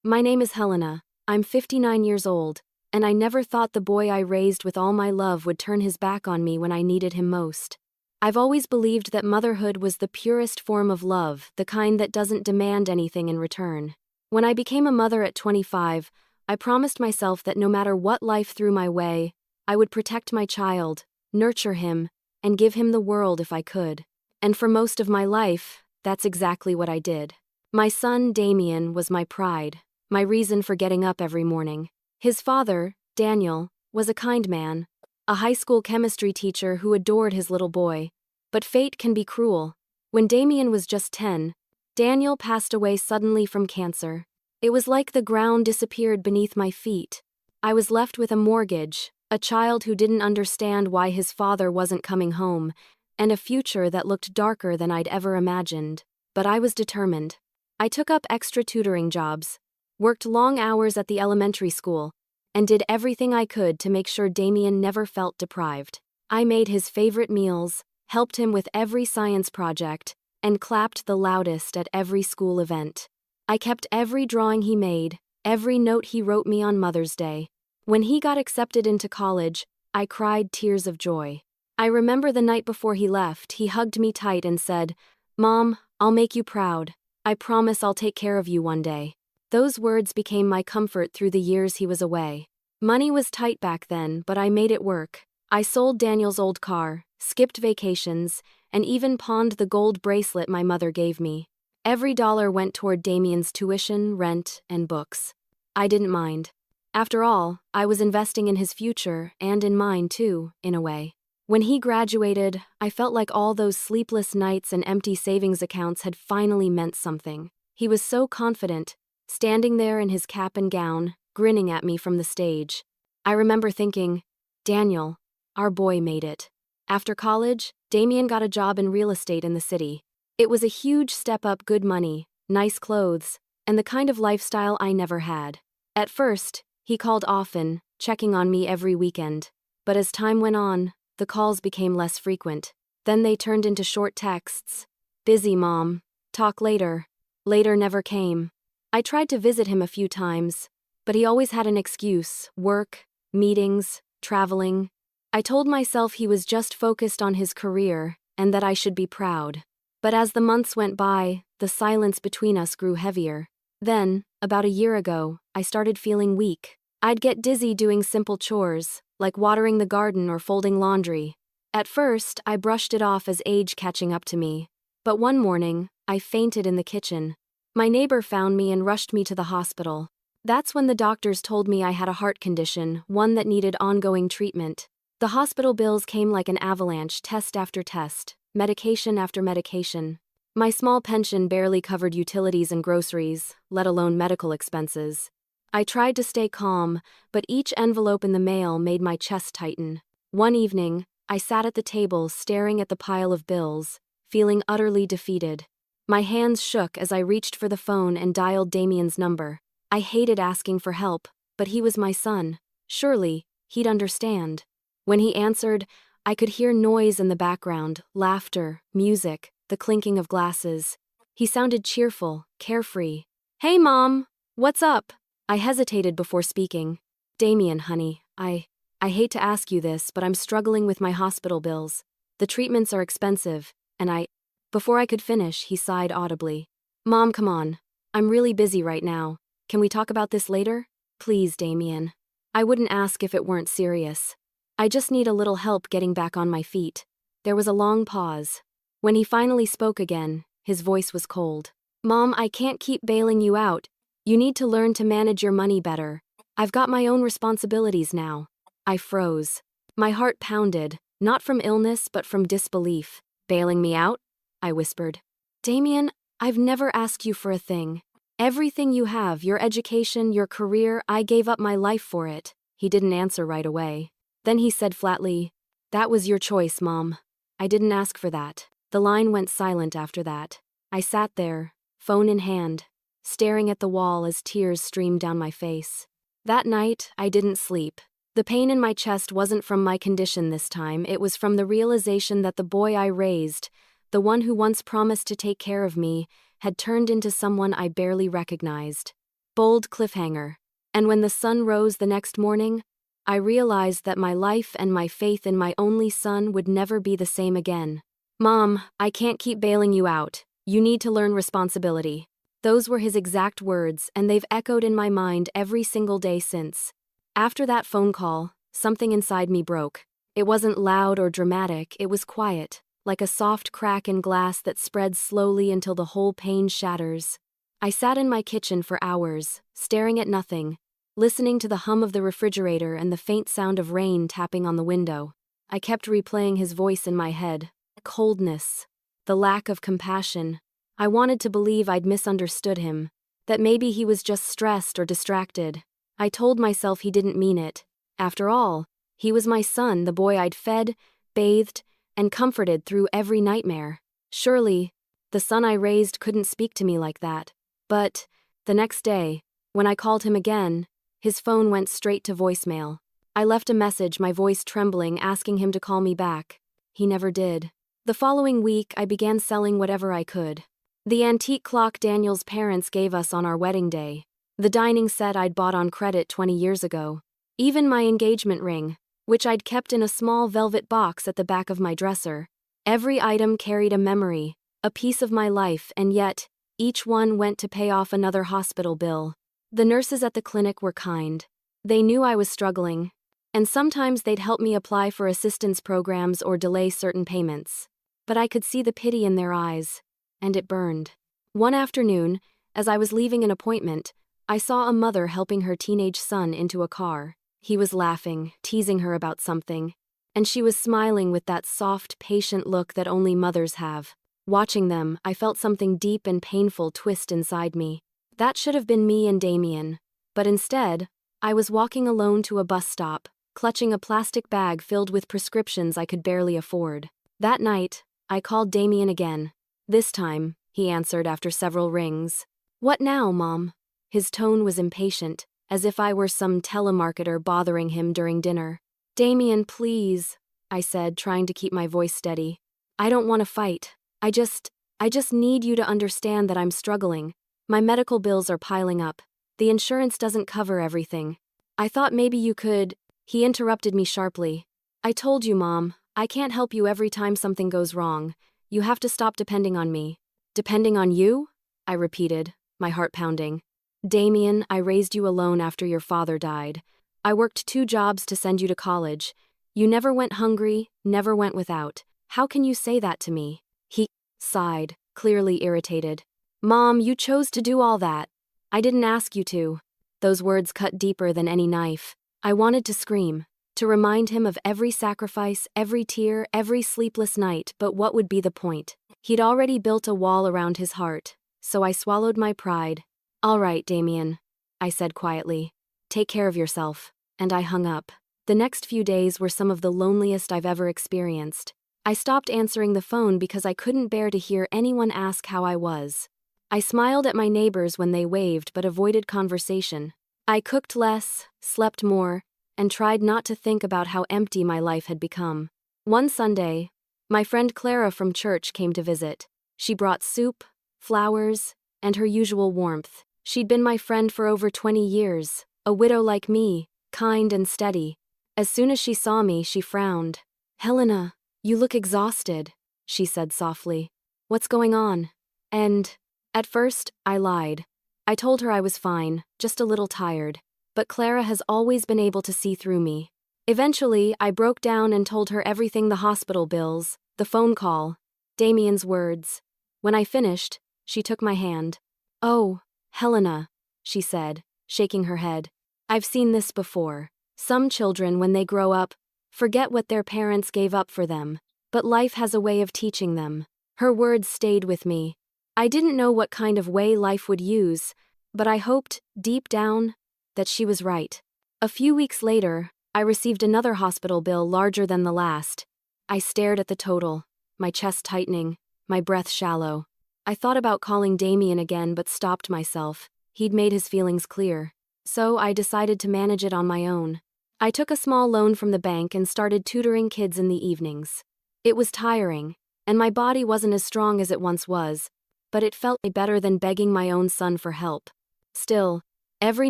My name is Helena. I'm 59 years old, and I never thought the boy I raised with all my love would turn his back on me when I needed him most. I've always believed that motherhood was the purest form of love, the kind that doesn't demand anything in return. When I became a mother at 25, I promised myself that no matter what life threw my way, I would protect my child, nurture him, and give him the world if I could. And for most of my life, that's exactly what I did. My son, Damien, was my pride, my reason for getting up every morning. His father, Daniel, was a kind man, a high school chemistry teacher who adored his little boy. But fate can be cruel. When Damien was just 10, Daniel passed away suddenly from cancer. It was like the ground disappeared beneath my feet. I was left with a mortgage, a child who didn't understand why his father wasn't coming home, and a future that looked darker than I'd ever imagined. But I was determined. I took up extra tutoring jobs, worked long hours at the elementary school, and did everything I could to make sure Damien never felt deprived. I made his favorite meals, helped him with every science project, and clapped the loudest at every school event. I kept every drawing he made, every note he wrote me on Mother's Day. When he got accepted into college, I cried tears of joy. I remember the night before he left, he hugged me tight and said, "Mom, I'll make you proud. I promise I'll take care of you one day." Those words became my comfort through the years he was away. Money was tight back then, but I made it work. I sold Daniel's old car, skipped vacations, and even pawned the gold bracelet my mother gave me. Every dollar went toward Damien's tuition, rent, and books. I didn't mind. After all, I was investing in his future, and in mine too, in a way. When he graduated, I felt like all those sleepless nights and empty savings accounts had finally meant something. He was so confident, standing there in his cap and gown, grinning at me from the stage. I remember thinking, Daniel, our boy made it. After college, Damien got a job in real estate in the city. It was a huge step up, good money, nice clothes, and the kind of lifestyle I never had. At first, he called often, checking on me every weekend. But as time went on, the calls became less frequent. Then they turned into short texts. "Busy, Mom. Talk later." Later never came. I tried to visit him a few times, but he always had an excuse: work, meetings, traveling. I told myself he was just focused on his career and that I should be proud. But as the months went by, the silence between us grew heavier. Then, about a year ago, I started feeling weak. I'd get dizzy doing simple chores, like watering the garden or folding laundry. At first, I brushed it off as age catching up to me. But one morning, I fainted in the kitchen. My neighbor found me and rushed me to the hospital. That's when the doctors told me I had a heart condition, one that needed ongoing treatment. The hospital bills came like an avalanche, test after test, medication after medication. My small pension barely covered utilities and groceries, let alone medical expenses. I tried to stay calm, but each envelope in the mail made my chest tighten. One evening, I sat at the table staring at the pile of bills, feeling utterly defeated. My hands shook as I reached for the phone and dialed Damien's number. I hated asking for help, but he was my son. Surely, he'd understand. When he answered, I could hear noise in the background, laughter, music, the clinking of glasses. He sounded cheerful, carefree. "Hey, Mom! What's up?" I hesitated before speaking. "Damien, honey, I hate to ask you this, but I'm struggling with my hospital bills. The treatments are expensive, and Before I could finish, he sighed audibly. "Mom, come on. I'm really busy right now. Can we talk about this later? Please, Damien. I wouldn't ask if it weren't serious. I just need a little help getting back on my feet." There was a long pause. When he finally spoke again, his voice was cold. "Mom, I can't keep bailing you out. You need to learn to manage your money better. I've got my own responsibilities now." I froze. My heart pounded, not from illness but from disbelief. "Bailing me out?" I whispered. "Damien, I've never asked you for a thing. Everything you have, your education, your career, I gave up my life for it." He didn't answer right away. Then he said flatly, "That was your choice, Mom. I didn't ask for that." The line went silent after that. I sat there, phone in hand, staring at the wall as tears streamed down my face. That night, I didn't sleep. The pain in my chest wasn't from my condition this time, it was from the realization that the boy I raised, the one who once promised to take care of me, had turned into someone I barely recognized. Bold cliffhanger. And when the sun rose the next morning, I realized that my life and my faith in my only son would never be the same again. Mom, I can't keep bailing you out. You need to learn responsibility. Those were his exact words, and they've echoed in my mind every single day since. After that phone call, something inside me broke. It wasn't loud or dramatic, it was quiet, like a soft crack in glass that spreads slowly until the whole pane shatters. I sat in my kitchen for hours, staring at nothing, listening to the hum of the refrigerator and the faint sound of rain tapping on the window. I kept replaying his voice in my head. Coldness. The lack of compassion. I wanted to believe I'd misunderstood him, that maybe he was just stressed or distracted. I told myself he didn't mean it. After all, he was my son, the boy I'd fed, bathed, and comforted through every nightmare. Surely, the son I raised couldn't speak to me like that. But, the next day, when I called him again, his phone went straight to voicemail. I left a message, my voice trembling, asking him to call me back. He never did. The following week, I began selling whatever I could. The antique clock Daniel's parents gave us on our wedding day. The dining set I'd bought on credit 20 years ago. Even my engagement ring, which I'd kept in a small velvet box at the back of my dresser. Every item carried a memory, a piece of my life, and yet, each one went to pay off another hospital bill. The nurses at the clinic were kind. They knew I was struggling, and sometimes they'd help me apply for assistance programs or delay certain payments. But I could see the pity in their eyes, and it burned. One afternoon, as I was leaving an appointment, I saw a mother helping her teenage son into a car. He was laughing, teasing her about something, and she was smiling with that soft, patient look that only mothers have. Watching them, I felt something deep and painful twist inside me. That should have been me and Damien, but instead, I was walking alone to a bus stop, clutching a plastic bag filled with prescriptions I could barely afford. That night, I called Damien again. This time, he answered after several rings. "What now, Mom?" His tone was impatient, as if I were some telemarketer bothering him during dinner. "Damien, please," I said, trying to keep my voice steady. "I don't want to fight. I just need you to understand that I'm struggling. My medical bills are piling up. The insurance doesn't cover everything. I thought maybe you could—" He interrupted me sharply. "I told you, Mom, I can't help you every time something goes wrong. You have to stop depending on me." "Depending on you?" I repeated, my heart pounding. "Damien, I raised you alone after your father died. I worked 2 jobs to send you to college. You never went hungry, never went without. How can you say that to me?" He sighed, clearly irritated. "Mom, you chose to do all that. I didn't ask you to." Those words cut deeper than any knife. I wanted to scream, to remind him of every sacrifice, every tear, every sleepless night, but what would be the point? He'd already built a wall around his heart, so I swallowed my pride. "All right, Damien," I said quietly. "Take care of yourself." And I hung up. The next few days were some of the loneliest I've ever experienced. I stopped answering the phone because I couldn't bear to hear anyone ask how I was. I smiled at my neighbors when they waved but avoided conversation. I cooked less, slept more, and tried not to think about how empty my life had become. One Sunday, my friend Clara from church came to visit. She brought soup, flowers, and her usual warmth. She'd been my friend for over 20 years, a widow like me, kind and steady. As soon as she saw me, she frowned. "Helena, you look exhausted," she said softly. "What's going on?" And, at first, I lied. I told her I was fine, just a little tired. But Clara has always been able to see through me. Eventually, I broke down and told her everything: the hospital bills, the phone call, Damien's words. When I finished, she took my hand. "Oh, Helena," she said, shaking her head. "I've seen this before. Some children, when they grow up, forget what their parents gave up for them. But life has a way of teaching them." Her words stayed with me. I didn't know what kind of way life would use, but I hoped, deep down, that she was right. A few weeks later, I received another hospital bill larger than the last. I stared at the total, my chest tightening, my breath shallow. I thought about calling Damien again but stopped myself. He'd made his feelings clear. So I decided to manage it on my own. I took a small loan from the bank and started tutoring kids in the evenings. It was tiring, and my body wasn't as strong as it once was, but it felt better than begging my own son for help. Still, Every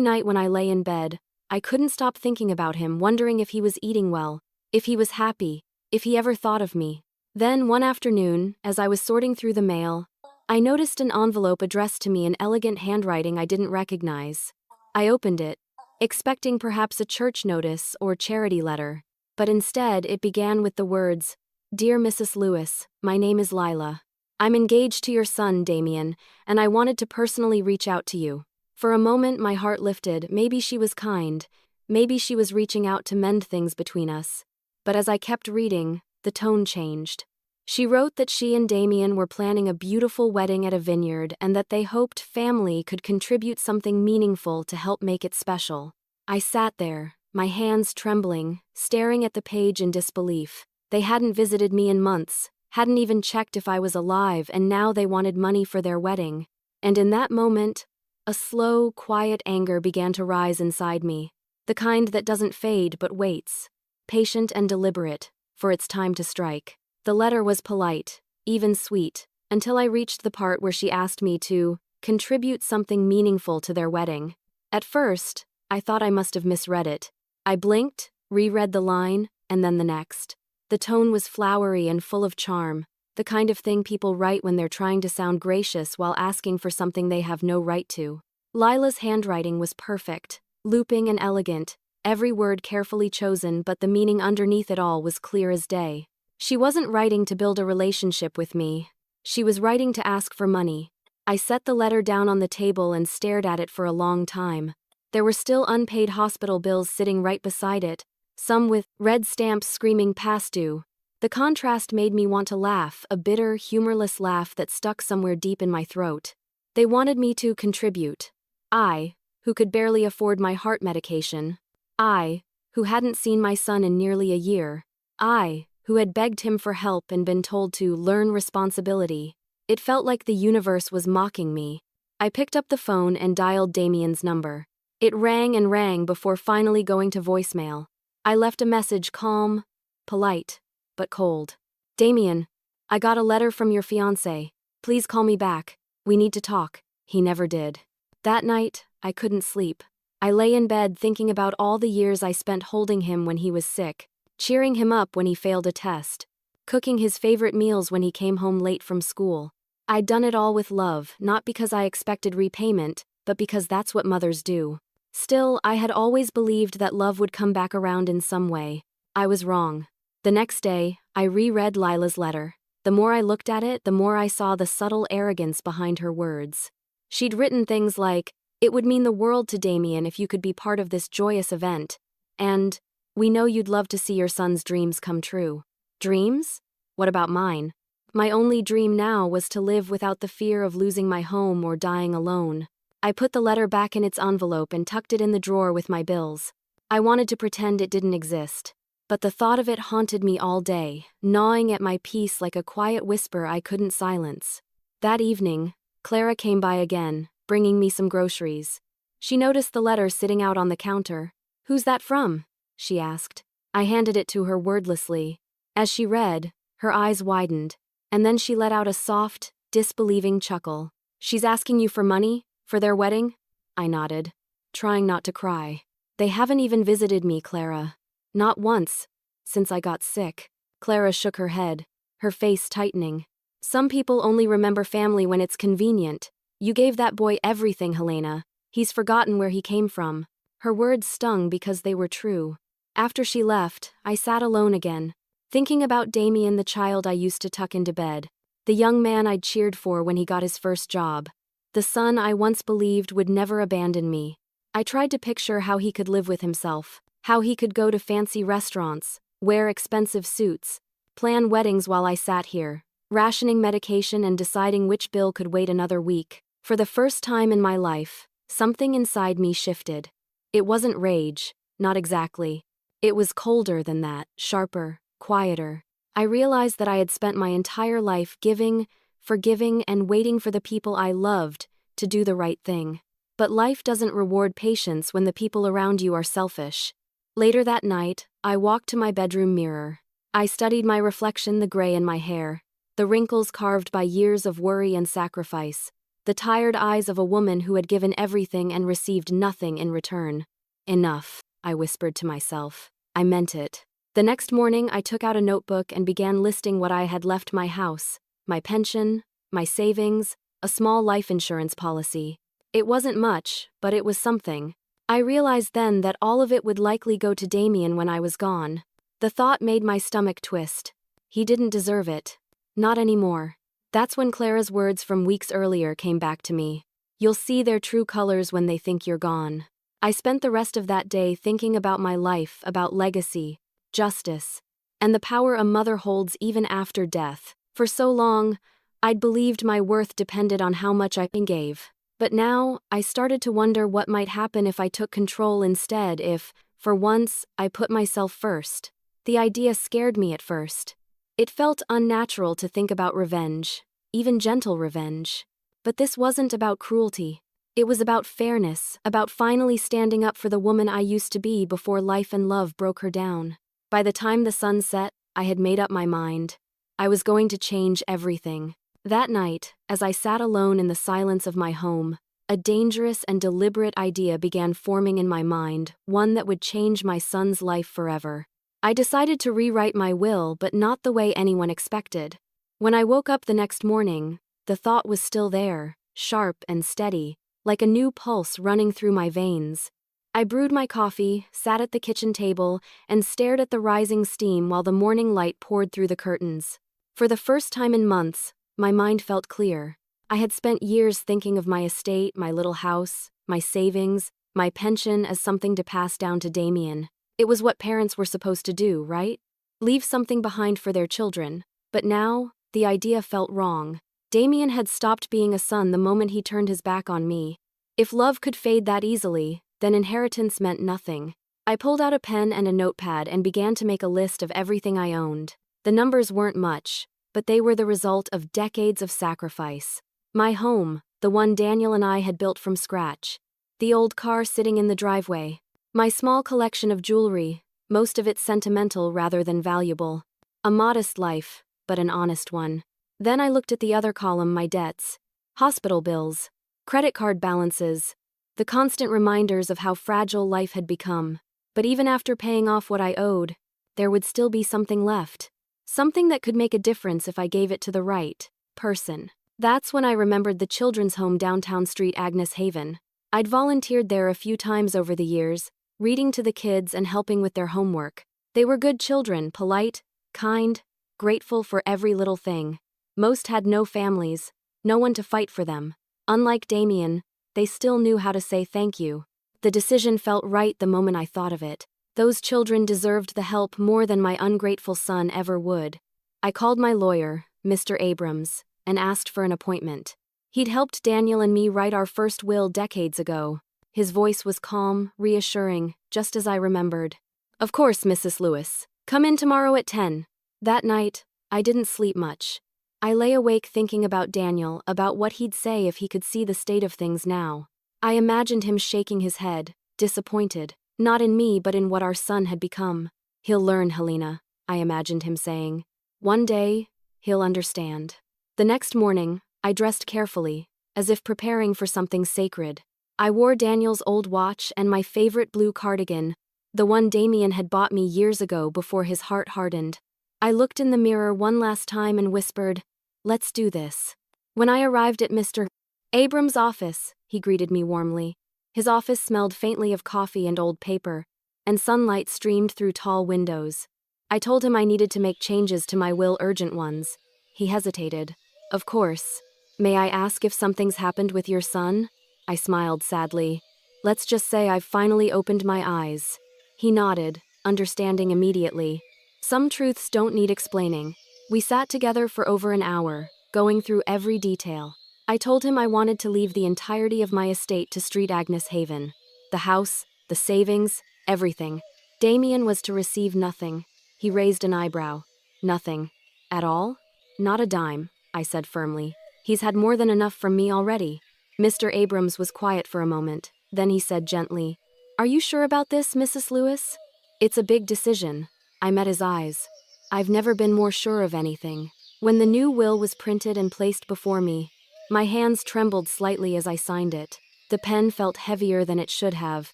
night when I lay in bed, I couldn't stop thinking about him, wondering if he was eating well, if he was happy, if he ever thought of me. Then, one afternoon, as I was sorting through the mail, I noticed an envelope addressed to me in elegant handwriting I didn't recognize. I opened it, expecting perhaps a church notice or charity letter, but instead it began with the words, "Dear Mrs. Lewis, my name is Lila. I'm engaged to your son, Damien, and I wanted to personally reach out to you." For a moment my heart lifted. Maybe she was kind. Maybe she was reaching out to mend things between us. But as I kept reading, the tone changed. She wrote that she and Damien were planning a beautiful wedding at a vineyard and that they hoped family could contribute something meaningful to help make it special. I sat there, my hands trembling, staring at the page in disbelief. They hadn't visited me in months, hadn't even checked if I was alive, and now they wanted money for their wedding. And in that moment, a slow, quiet anger began to rise inside me, the kind that doesn't fade but waits, patient and deliberate, for its time to strike. The letter was polite, even sweet, until I reached the part where she asked me to contribute something meaningful to their wedding. At first, I thought I must have misread it. I blinked, reread the line, and then the next. The tone was flowery and full of charm, the kind of thing people write when they're trying to sound gracious while asking for something they have no right to. Lila's handwriting was perfect, looping and elegant, every word carefully chosen, but the meaning underneath it all was clear as day. She wasn't writing to build a relationship with me. She was writing to ask for money. I set the letter down on the table and stared at it for a long time. There were still unpaid hospital bills sitting right beside it, some with red stamps screaming past due. The contrast made me want to laugh, a bitter, humorless laugh that stuck somewhere deep in my throat. They wanted me to contribute. I, who could barely afford my heart medication. I, who hadn't seen my son in nearly a year. I, who had begged him for help and been told to learn responsibility. It felt like the universe was mocking me. I picked up the phone and dialed Damien's number. It rang and rang before finally going to voicemail. I left a message, calm, polite, but cold. "Damien, I got a letter from your fiancé. Please call me back. We need to talk." He never did. That night, I couldn't sleep. I lay in bed thinking about all the years I spent holding him when he was sick, cheering him up when he failed a test, cooking his favorite meals when he came home late from school. I'd done it all with love, not because I expected repayment, but because that's what mothers do. Still, I had always believed that love would come back around in some way. I was wrong. The next day, I reread Lila's letter. The more I looked at it, the more I saw the subtle arrogance behind her words. She'd written things like, "It would mean the world to Damien if you could be part of this joyous event," and, "We know you'd love to see your son's dreams come true." Dreams? What about mine? My only dream now was to live without the fear of losing my home or dying alone. I put the letter back in its envelope and tucked it in the drawer with my bills. I wanted to pretend it didn't exist. But the thought of it haunted me all day, gnawing at my peace like a quiet whisper I couldn't silence. That evening, Clara came by again, bringing me some groceries. She noticed the letter sitting out on the counter. "Who's that from?" she asked. I handed it to her wordlessly. As she read, her eyes widened, and then she let out a soft, disbelieving chuckle. "She's asking you for money? For their wedding?" I nodded, trying not to cry. "They haven't even visited me, Clara. Not once, since I got sick." Clara shook her head, her face tightening. "Some people only remember family when it's convenient. You gave that boy everything, Helena. He's forgotten where he came from." Her words stung because they were true. After she left, I sat alone again, thinking about Damien, the child I used to tuck into bed, the young man I'd cheered for when he got his first job, the son I once believed would never abandon me. I tried to picture how he could live with himself, how he could go to fancy restaurants, wear expensive suits, plan weddings while I sat here, rationing medication and deciding which bill could wait another week. For the first time in my life, something inside me shifted. It wasn't rage, not exactly. It was colder than that, sharper, quieter. I realized that I had spent my entire life giving, forgiving, and waiting for the people I loved to do the right thing. But life doesn't reward patience when the people around you are selfish. Later that night, I walked to my bedroom mirror. I studied my reflection, the gray in my hair, the wrinkles carved by years of worry and sacrifice. the tired eyes of a woman who had given everything and received nothing in return. Enough, I whispered to myself. I meant it. The next morning, I took out a notebook and began listing what I had left: my house, my pension, my savings, a small life insurance policy. It wasn't much, but it was something. I realized then that all of it would likely go to Damien when I was gone. The thought made my stomach twist. He didn't deserve it. Not anymore. That's when Clara's words from weeks earlier came back to me. You'll see their true colors when they think you're gone. I spent the rest of that day thinking about my life, about legacy, justice, and the power a mother holds even after death. For so long, I'd believed my worth depended on how much I gave. But now, I started to wonder what might happen if I took control instead, if, for once, I put myself first. The idea scared me at first. It felt unnatural to think about revenge, even gentle revenge. But this wasn't about cruelty. It was about fairness, about finally standing up for the woman I used to be before life and love broke her down. By the time the sun set, I had made up my mind. I was going to change everything. That night, as I sat alone in the silence of my home, a dangerous and deliberate idea began forming in my mind, one that would change my son's life forever. I decided to rewrite my will, but not the way anyone expected. When I woke up the next morning, the thought was still there, sharp and steady, like a new pulse running through my veins. I brewed my coffee, sat at the kitchen table, and stared at the rising steam while the morning light poured through the curtains. For the first time in months, my mind felt clear. I had spent years thinking of my estate, my little house, my savings, my pension as something to pass down to Damien. It was what parents were supposed to do, right? Leave something behind for their children. But now, the idea felt wrong. Damien had stopped being a son the moment he turned his back on me. If love could fade that easily, then inheritance meant nothing. I pulled out a pen and a notepad and began to make a list of everything I owned. The numbers weren't much, but they were the result of decades of sacrifice. My home, the one Daniel and I had built from scratch. The old car sitting in the driveway. My small collection of jewelry, most of it sentimental rather than valuable. A modest life, but an honest one. Then I looked at the other column: my debts. Hospital bills. Credit card balances. The constant reminders of how fragile life had become. But even after paying off what I owed, there would still be something left. Something that could make a difference if I gave it to the right person. That's when I remembered the children's home downtown Street Agnes Haven. I'd volunteered there a few times over the years, reading to the kids and helping with their homework. They were good children, polite, kind, grateful for every little thing. Most had no families, no one to fight for them. Unlike Damien, they still knew how to say thank you. The decision felt right the moment I thought of it. Those children deserved the help more than my ungrateful son ever would. I called my lawyer, Mr. Abrams, and asked for an appointment. He'd helped Daniel and me write our first will decades ago. His voice was calm, reassuring, just as I remembered. Of course, Mrs. Lewis. Come in tomorrow at 10. That night, I didn't sleep much. I lay awake thinking about Daniel, about what he'd say if he could see the state of things now. I imagined him shaking his head, disappointed, not in me but in what our son had become. He'll learn, Helena, I imagined him saying. One day, he'll understand. The next morning, I dressed carefully, as if preparing for something sacred. I wore Daniel's old watch and my favorite blue cardigan, the one Damien had bought me years ago before his heart hardened. I looked in the mirror one last time and whispered, "Let's do this." When I arrived at Mr. Abrams' office, he greeted me warmly. His office smelled faintly of coffee and old paper, and sunlight streamed through tall windows. I told him I needed to make changes to my will, urgent ones. He hesitated. Of course. May I ask if something's happened with your son? I smiled sadly. Let's just say I've finally opened my eyes. He nodded, understanding immediately. Some truths don't need explaining. We sat together for over an hour, going through every detail. I told him I wanted to leave the entirety of my estate to Street Agnes Haven. The house, the savings, everything. Damien was to receive nothing. He raised an eyebrow. Nothing. At all? Not a dime, I said firmly. He's had more than enough from me already. Mr. Abrams was quiet for a moment. Then he said gently, "Are you sure about this, Mrs. Lewis?" "It's a big decision." I met his eyes. "I've never been more sure of anything." When the new will was printed and placed before me, My hands trembled slightly as I signed it. The pen felt heavier than it should have,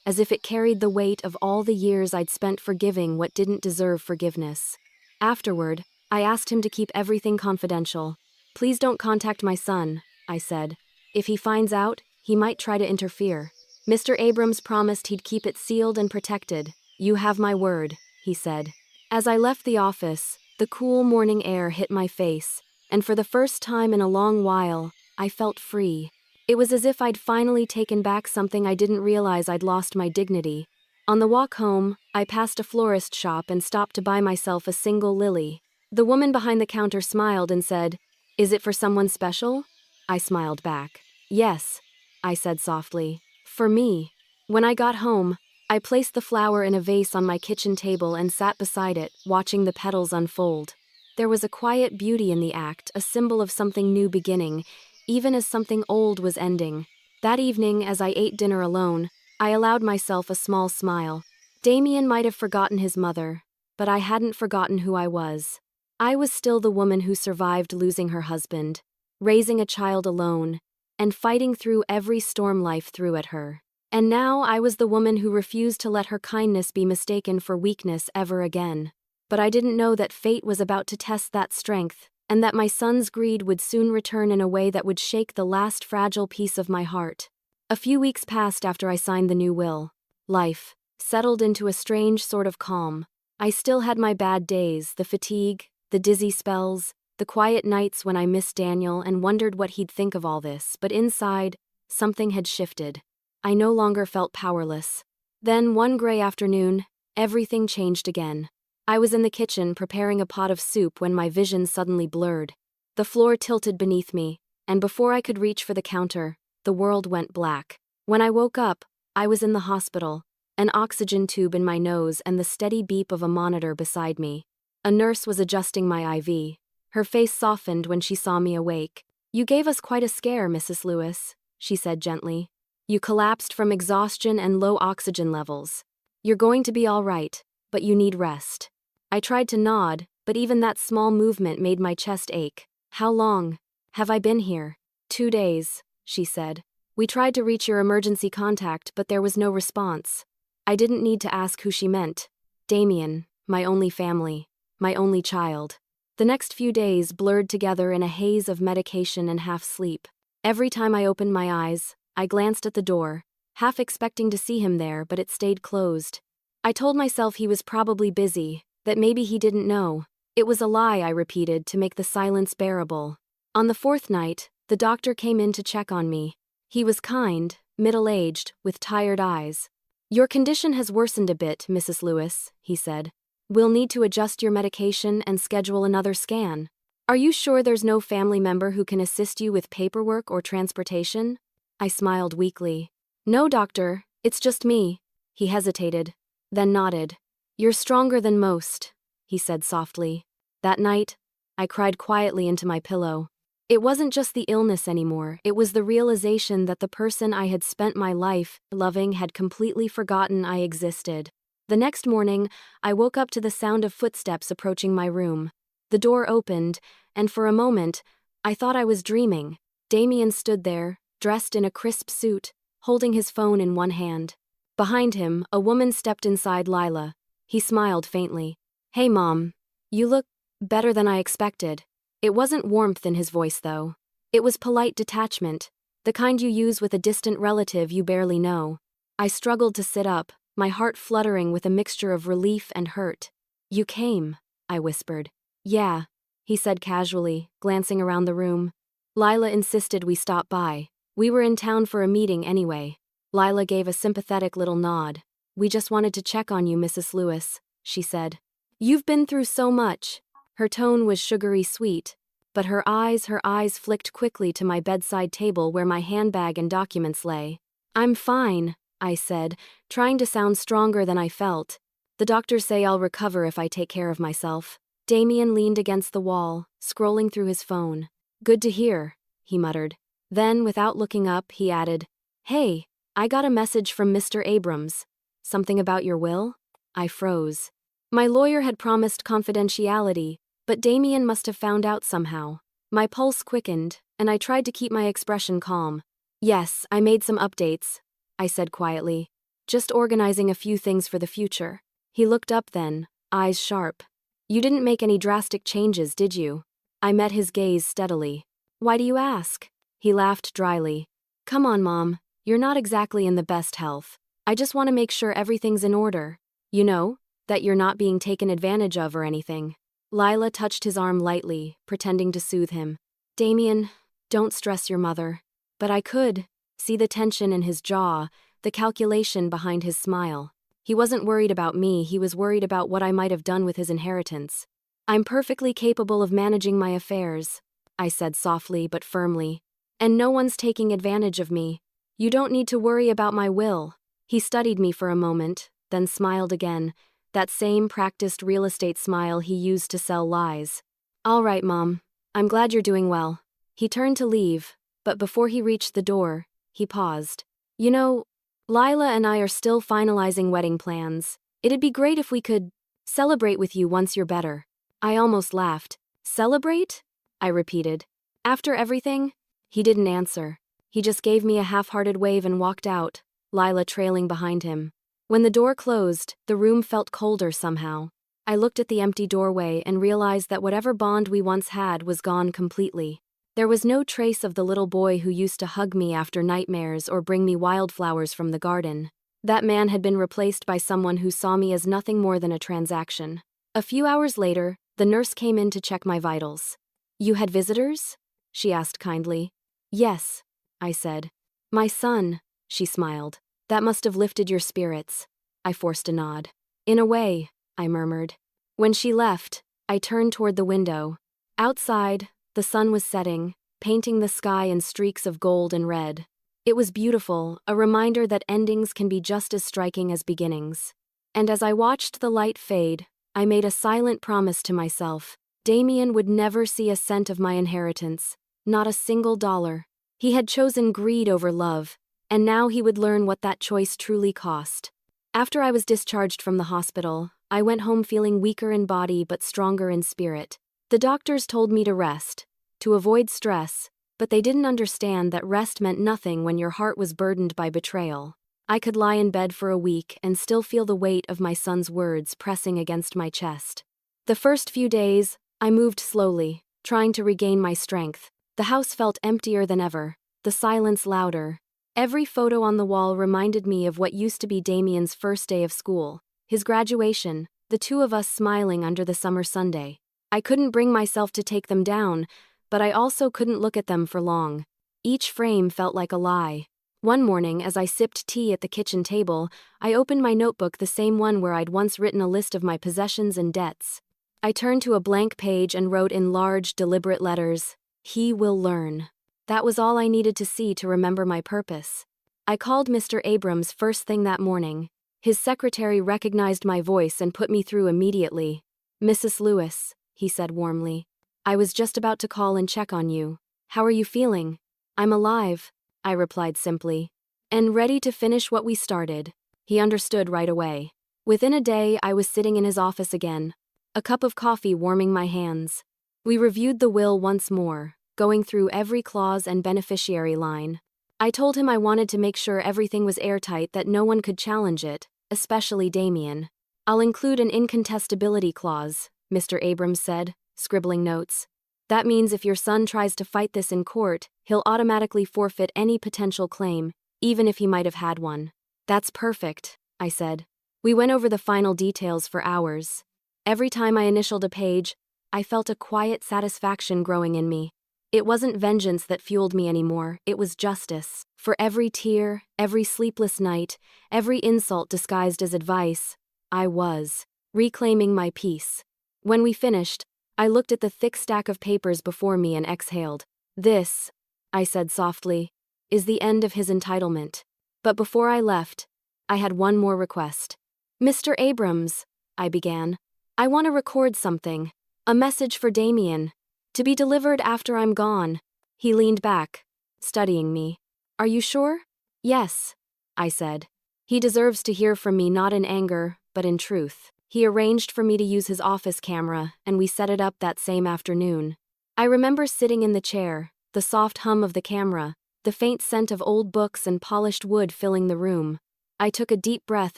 as if it carried the weight of all the years I'd spent forgiving what didn't deserve forgiveness. Afterward, I asked him to keep everything confidential. "Please don't contact my son," I said. "If he finds out, he might try to interfere." Mr. Abrams promised he'd keep it sealed and protected. "You have my word," he said. As I left the office, the cool morning air hit my face, and for the first time in a long while, I felt free. It was as if I'd finally taken back something I didn't realize I'd lost: my dignity. On the walk home, I passed a florist shop and stopped to buy myself a single lily. The woman behind the counter smiled and said, "Is it for someone special?" I smiled back. "Yes," I said softly. "For me." When I got home, I placed the flower in a vase on my kitchen table and sat beside it, watching the petals unfold. There was a quiet beauty in the act, a symbol of something new beginning, even as something old was ending. That evening, as I ate dinner alone, I allowed myself a small smile. Damien might have forgotten his mother, but I hadn't forgotten who I was. I was still the woman who survived losing her husband, raising a child alone, and fighting through every storm life threw at her. And now I was the woman who refused to let her kindness be mistaken for weakness ever again. But I didn't know that fate was about to test that strength, and that my son's greed would soon return in a way that would shake the last fragile piece of my heart. A few weeks passed after I signed the new will. Life settled into a strange sort of calm. I still had my bad days, the fatigue, the dizzy spells, the quiet nights when I missed Daniel and wondered what he'd think of all this, but inside, something had shifted. I no longer felt powerless. Then, one gray afternoon, everything changed again. I was in the kitchen preparing a pot of soup when my vision suddenly blurred. The floor tilted beneath me, and before I could reach for the counter, the world went black. When I woke up, I was in the hospital, an oxygen tube in my nose and the steady beep of a monitor beside me. A nurse was adjusting my IV. Her face softened when she saw me awake. "You gave us quite a scare, Mrs. Lewis," she said gently. "You collapsed from exhaustion and low oxygen levels. You're going to be all right, but you need rest." I tried to nod, but even that small movement made my chest ache. "How long have I been here?" "2 days," she said. "We tried to reach your emergency contact, but there was no response." I didn't need to ask who she meant. Damien, my only family, my only child. The next few days blurred together in a haze of medication and half-sleep. Every time I opened my eyes, I glanced at the door, half expecting to see him there, but it stayed closed. I told myself he was probably busy, that maybe he didn't know. It was a lie, I repeated, to make the silence bearable. On the 4th night, the doctor came in to check on me. He was kind, middle-aged, with tired eyes. "Your condition has worsened a bit, Mrs. Lewis," he said. "We'll need to adjust your medication and schedule another scan. Are you sure there's no family member who can assist you with paperwork or transportation?" I smiled weakly. "No, doctor, it's just me." He hesitated, then nodded. "You're stronger than most," he said softly. That night, I cried quietly into my pillow. It wasn't just the illness anymore, it was the realization that the person I had spent my life loving had completely forgotten I existed. The next morning, I woke up to the sound of footsteps approaching my room. The door opened, and for a moment, I thought I was dreaming. Damien stood there, dressed in a crisp suit, holding his phone in one hand. Behind him, a woman stepped inside. Lila. He smiled faintly. "Hey, Mom. You look better than I expected." It wasn't warmth in his voice, though. It was polite detachment, the kind you use with a distant relative you barely know. I struggled to sit up, my heart fluttering with a mixture of relief and hurt. "You came," I whispered. "Yeah," he said casually, glancing around the room. "Lila insisted we stop by. We were in town for a meeting anyway." Lila gave a sympathetic little nod. "We just wanted to check on you, Mrs. Lewis," she said. "You've been through so much." Her tone was sugary sweet, but her eyes flicked quickly to my bedside table where my handbag and documents lay. "I'm fine," I said, trying to sound stronger than I felt. "The doctors say I'll recover if I take care of myself." Damien leaned against the wall, scrolling through his phone. "Good to hear," he muttered. Then, without looking up, he added, "Hey, I got a message from Mr. Abrams. Something about your will?" I froze. My lawyer had promised confidentiality, but Damien must have found out somehow. My pulse quickened, and I tried to keep my expression calm. Yes, I made some updates, I said quietly. Just organizing a few things for the future. He looked up then, eyes sharp. You didn't make any drastic changes, did you? I met his gaze steadily. Why do you ask? He laughed dryly. Come on, Mom, you're not exactly in the best health. I just want to make sure everything's in order. You know, that you're not being taken advantage of or anything. Lila touched his arm lightly, pretending to soothe him. Damien, don't stress your mother. But I could see the tension in his jaw, the calculation behind his smile. He wasn't worried about me, he was worried about what I might have done with his inheritance. I'm perfectly capable of managing my affairs, I said softly but firmly. And no one's taking advantage of me. You don't need to worry about my will. He studied me for a moment, then smiled again, that same practiced real estate smile he used to sell lies. All right, Mom. I'm glad you're doing well. He turned to leave, but before he reached the door, he paused. You know, Lila and I are still finalizing wedding plans. It'd be great if we could celebrate with you once you're better. I almost laughed. Celebrate? I repeated. After everything? He didn't answer. He just gave me a half-hearted wave and walked out, Lila trailing behind him. When the door closed, the room felt colder somehow. I looked at the empty doorway and realized that whatever bond we once had was gone completely. There was no trace of the little boy who used to hug me after nightmares or bring me wildflowers from the garden. That man had been replaced by someone who saw me as nothing more than a transaction. A few hours later, the nurse came in to check my vitals. You had visitors? She asked kindly. Yes, I said. My son, she smiled. That must have lifted your spirits. I forced a nod. In a way, I murmured. When she left, I turned toward the window. Outside, the sun was setting, painting the sky in streaks of gold and red. It was beautiful, a reminder that endings can be just as striking as beginnings. And as I watched the light fade, I made a silent promise to myself. Damien would never see a cent of my inheritance, not a single dollar. He had chosen greed over love, and now he would learn what that choice truly cost. After I was discharged from the hospital, I went home feeling weaker in body but stronger in spirit. The doctors told me to rest, to avoid stress, but they didn't understand that rest meant nothing when your heart was burdened by betrayal. I could lie in bed for a week and still feel the weight of my son's words pressing against my chest. The first few days, I moved slowly, trying to regain my strength. The house felt emptier than ever, the silence louder. Every photo on the wall reminded me of what used to be Damien's first day of school, his graduation, the two of us smiling under the summer Sunday. I couldn't bring myself to take them down, but I also couldn't look at them for long. Each frame felt like a lie. One morning, as I sipped tea at the kitchen table, I opened my notebook, the same one where I'd once written a list of my possessions and debts. I turned to a blank page and wrote in large, deliberate letters, "He will learn." That was all I needed to see to remember my purpose. I called Mr. Abrams first thing that morning. His secretary recognized my voice and put me through immediately. "Mrs. Lewis," he said warmly. "I was just about to call and check on you. How are you feeling?" "I'm alive," I replied simply. "And ready to finish what we started." He understood right away. Within a day, I was sitting in his office again, a cup of coffee warming my hands. We reviewed the will once more, going through every clause and beneficiary line. I told him I wanted to make sure everything was airtight, that no one could challenge it, especially Damien. "I'll include an incontestability clause," Mr. Abrams said, scribbling notes. "That means if your son tries to fight this in court, he'll automatically forfeit any potential claim, even if he might have had one." "That's perfect," I said. We went over the final details for hours. Every time I initialed a page, I felt a quiet satisfaction growing in me. It wasn't vengeance that fueled me anymore, it was justice. For every tear, every sleepless night, every insult disguised as advice, I was reclaiming my peace. When we finished, I looked at the thick stack of papers before me and exhaled. "This," I said softly, "is the end of his entitlement." But before I left, I had one more request. "Mr. Abrams," I began, "I want to record something. A message for Damien. To be delivered after I'm gone." He leaned back, studying me. "Are you sure?" "Yes," I said. "He deserves to hear from me, not in anger, but in truth." He arranged for me to use his office camera, and we set it up that same afternoon. I remember sitting in the chair, the soft hum of the camera, the faint scent of old books and polished wood filling the room. I took a deep breath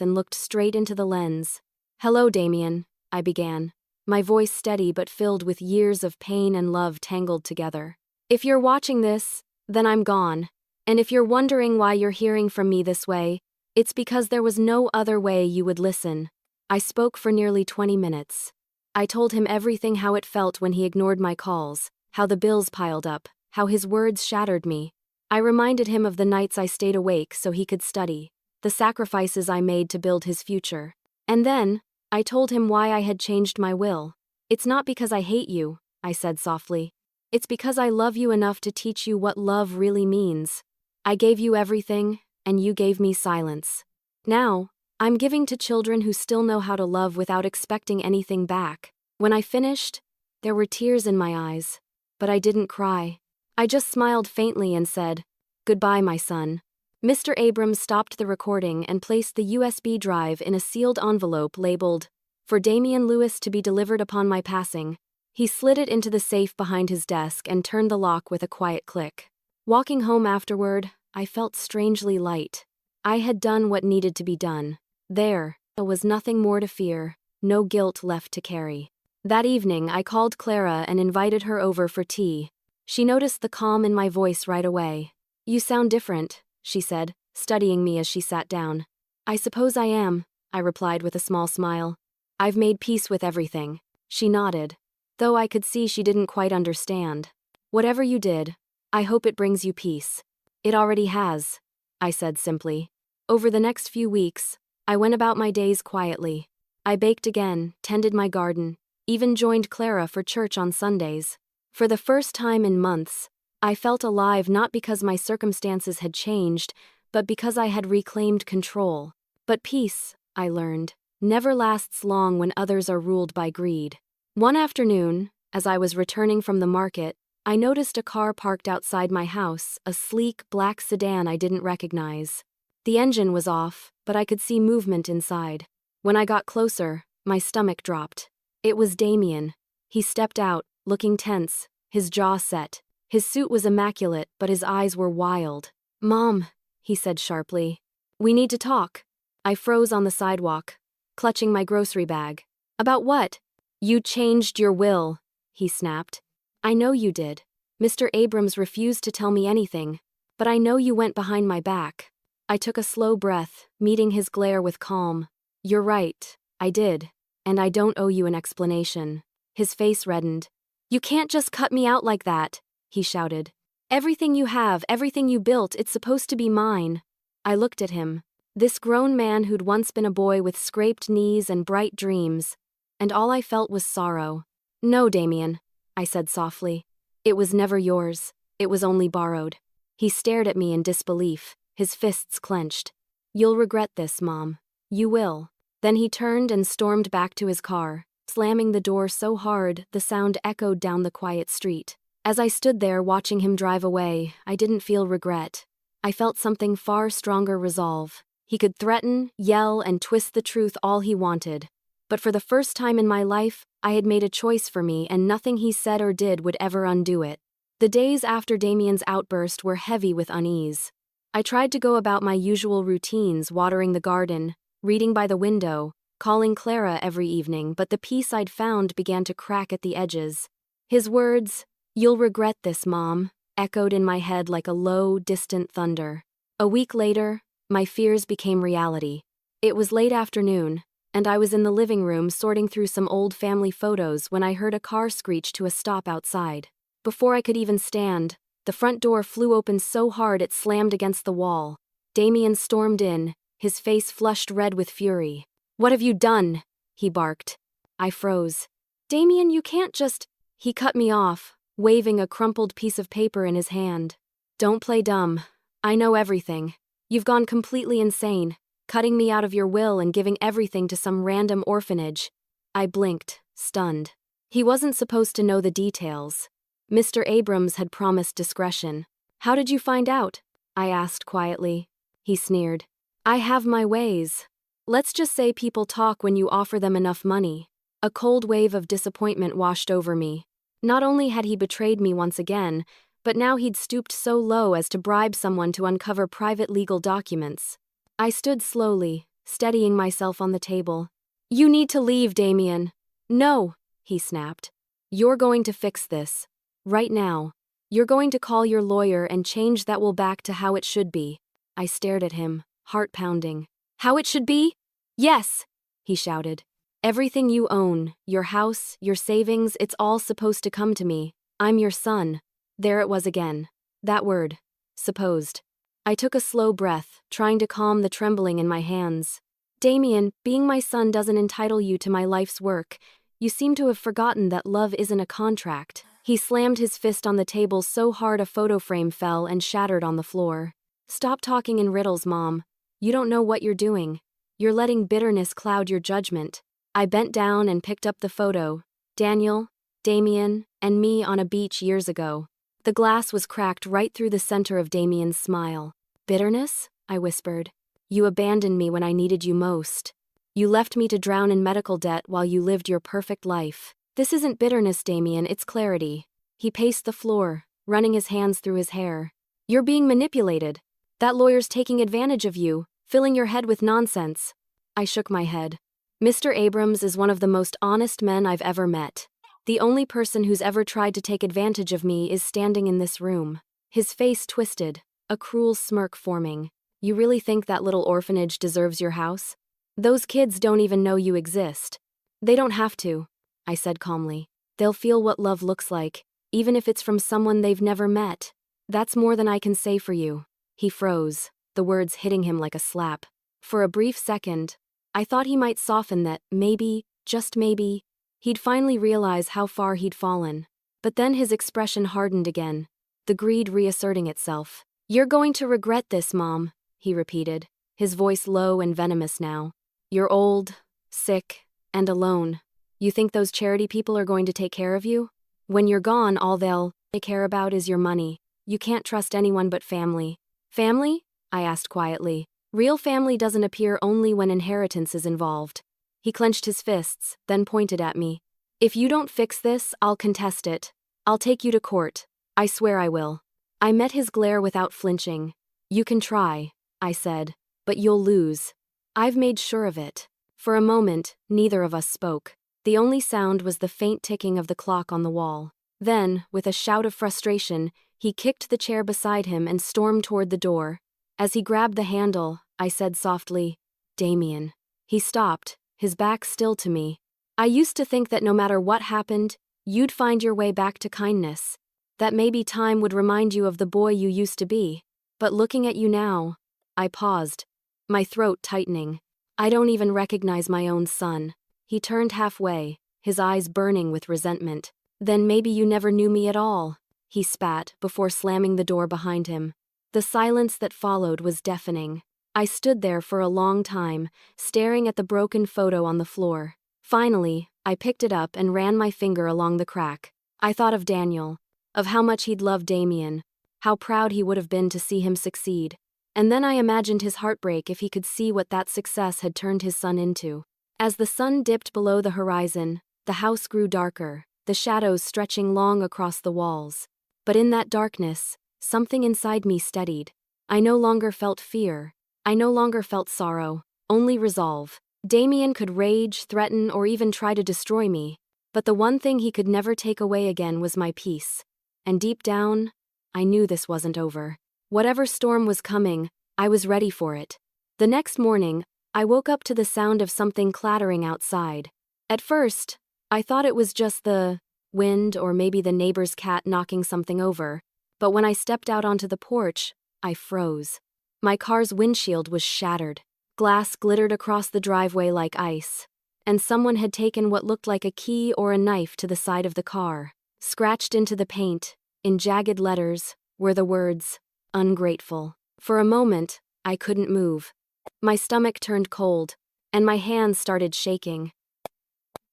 and looked straight into the lens. "Hello, Damien," I began, my voice steady but filled with years of pain and love tangled together. "If you're watching this, then I'm gone. And if you're wondering why you're hearing from me this way, it's because there was no other way you would listen." I spoke for nearly 20 minutes. I told him everything, how it felt when he ignored my calls, how the bills piled up, how his words shattered me. I reminded him of the nights I stayed awake so he could study, the sacrifices I made to build his future. And then, I told him why I had changed my will. "It's not because I hate you," I said softly. "It's because I love you enough to teach you what love really means. I gave you everything, and you gave me silence. Now, I'm giving to children who still know how to love without expecting anything back." When I finished, there were tears in my eyes. But I didn't cry. I just smiled faintly and said, "Goodbye, my son." Mr. Abrams stopped the recording and placed the USB drive in a sealed envelope labeled, "For Damien Lewis to be delivered upon my passing." He slid it into the safe behind his desk and turned the lock with a quiet click. Walking home afterward, I felt strangely light. I had done what needed to be done. There was nothing more to fear, no guilt left to carry. That evening, I called Clara and invited her over for tea. She noticed the calm in my voice right away. "You sound different," she said, studying me as she sat down. "I suppose I am," I replied with a small smile. "I've made peace with everything." She nodded, though I could see she didn't quite understand. "Whatever you did, I hope it brings you peace." "It already has," I said simply. Over the next few weeks, I went about my days quietly. I baked again, tended my garden, even joined Clara for church on Sundays. For the first time in months, I felt alive, not because my circumstances had changed, but because I had reclaimed control. But peace, I learned, never lasts long when others are ruled by greed. One afternoon, as I was returning from the market, I noticed a car parked outside my house, a sleek black sedan I didn't recognize. The engine was off, but I could see movement inside. When I got closer, my stomach dropped. It was Damien. He stepped out, looking tense, his jaw set. His suit was immaculate, but his eyes were wild. "Mom," he said sharply. "We need to talk." I froze on the sidewalk, clutching my grocery bag. "About what?" "You changed your will," he snapped. "I know you did. Mr. Abrams refused to tell me anything, but I know you went behind my back." I took a slow breath, meeting his glare with calm. "You're right, I did, and I don't owe you an explanation." His face reddened. "You can't just cut me out like that," he shouted. "Everything you have, everything you built, it's supposed to be mine." I looked at him, this grown man who'd once been a boy with scraped knees and bright dreams, and all I felt was sorrow. "No, Damien," I said softly. "It was never yours. It was only borrowed." He stared at me in disbelief, his fists clenched. "You'll regret this, Mom. You will." Then he turned and stormed back to his car, slamming the door so hard the sound echoed down the quiet street. As I stood there watching him drive away, I didn't feel regret. I felt something far stronger: resolve. He could threaten, yell, and twist the truth all he wanted. But for the first time in my life, I had made a choice for me, and nothing he said or did would ever undo it. The days after Damien's outburst were heavy with unease. I tried to go about my usual routines, watering the garden, reading by the window, calling Clara every evening, but the peace I'd found began to crack at the edges. His words, "You'll regret this, Mom," echoed in my head like a low, distant thunder. A week later, my fears became reality. It was late afternoon, and I was in the living room sorting through some old family photos when I heard a car screech to a stop outside. Before I could even stand, the front door flew open so hard it slammed against the wall. Damien stormed in, his face flushed red with fury. "What have you done?" he barked. I froze. "Damien, you can't just—" He cut me off, waving a crumpled piece of paper in his hand. "Don't play dumb. I know everything. You've gone completely insane, cutting me out of your will and giving everything to some random orphanage." I blinked, stunned. He wasn't supposed to know the details. Mr. Abrams had promised discretion. "How did you find out?" I asked quietly. He sneered. "I have my ways. Let's just say people talk when you offer them enough money." A cold wave of disappointment washed over me. Not only had he betrayed me once again, but now he'd stooped so low as to bribe someone to uncover private legal documents. I stood slowly, steadying myself on the table. "You need to leave, Damien." "No," he snapped. "You're going to fix this. Right now. You're going to call your lawyer and change that will back to how it should be." I stared at him, heart pounding. "How it should be?" "Yes," he shouted. "Everything you own, your house, your savings, it's all supposed to come to me. I'm your son." There it was again. That word. Supposed. I took a slow breath, trying to calm the trembling in my hands. "Damien, being my son doesn't entitle you to my life's work. You seem to have forgotten that love isn't a contract." He slammed his fist on the table so hard a photo frame fell and shattered on the floor. "Stop talking in riddles, Mom. You don't know what you're doing. You're letting bitterness cloud your judgment." I bent down and picked up the photo. Daniel, Damien, and me on a beach years ago. The glass was cracked right through the center of Damien's smile. "Bitterness?" I whispered. "You abandoned me when I needed you most. You left me to drown in medical debt while you lived your perfect life." "This isn't bitterness, Damien, it's clarity." He paced the floor, running his hands through his hair. "You're being manipulated. That lawyer's taking advantage of you, filling your head with nonsense." I shook my head. "Mr. Abrams is one of the most honest men I've ever met. The only person who's ever tried to take advantage of me is standing in this room." His face twisted, a cruel smirk forming. "You really think that little orphanage deserves your house? Those kids don't even know you exist." "They don't have to," I said calmly. "They'll feel what love looks like, even if it's from someone they've never met. That's more than I can say for you." He froze, the words hitting him like a slap. For a brief second, I thought he might soften, that maybe, just maybe, he'd finally realize how far he'd fallen. But then his expression hardened again, the greed reasserting itself. "You're going to regret this, Mom," he repeated, his voice low and venomous now. "You're old, sick, and alone. You think those charity people are going to take care of you? When you're gone, all they'll care about is your money. You can't trust anyone but family." "Family?" I asked quietly. "Real family doesn't appear only when inheritance is involved." He clenched his fists, then pointed at me. "If you don't fix this, I'll contest it. I'll take you to court. I swear I will." I met his glare without flinching. "You can try," I said, "but you'll lose. I've made sure of it." For a moment, neither of us spoke. The only sound was the faint ticking of the clock on the wall. Then, with a shout of frustration, he kicked the chair beside him and stormed toward the door. As he grabbed the handle, I said softly, "Damien." He stopped, his back still to me. "I used to think that no matter what happened, you'd find your way back to kindness. That maybe time would remind you of the boy you used to be. But looking at you now..." I paused, my throat tightening. "I don't even recognize my own son." He turned halfway, his eyes burning with resentment. "Then maybe you never knew me at all," he spat before slamming the door behind him. The silence that followed was deafening. I stood there for a long time, staring at the broken photo on the floor. Finally, I picked it up and ran my finger along the crack. I thought of Daniel, of how much he'd loved Damien, how proud he would have been to see him succeed. And then I imagined his heartbreak if he could see what that success had turned his son into. As the sun dipped below the horizon, the house grew darker, the shadows stretching long across the walls. But in that darkness, something inside me steadied. I no longer felt fear. I no longer felt sorrow, only resolve. Damien could rage, threaten, or even try to destroy me, but the one thing he could never take away again was my peace. And deep down, I knew this wasn't over. Whatever storm was coming, I was ready for it. The next morning, I woke up to the sound of something clattering outside. At first, I thought it was just the wind or maybe the neighbor's cat knocking something over, but when I stepped out onto the porch, I froze. My car's windshield was shattered. Glass glittered across the driveway like ice, and someone had taken what looked like a key or a knife to the side of the car. Scratched into the paint, in jagged letters, were the words, "Ungrateful." For a moment, I couldn't move. My stomach turned cold, and my hands started shaking.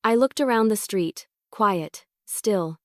I looked around the street, quiet, still,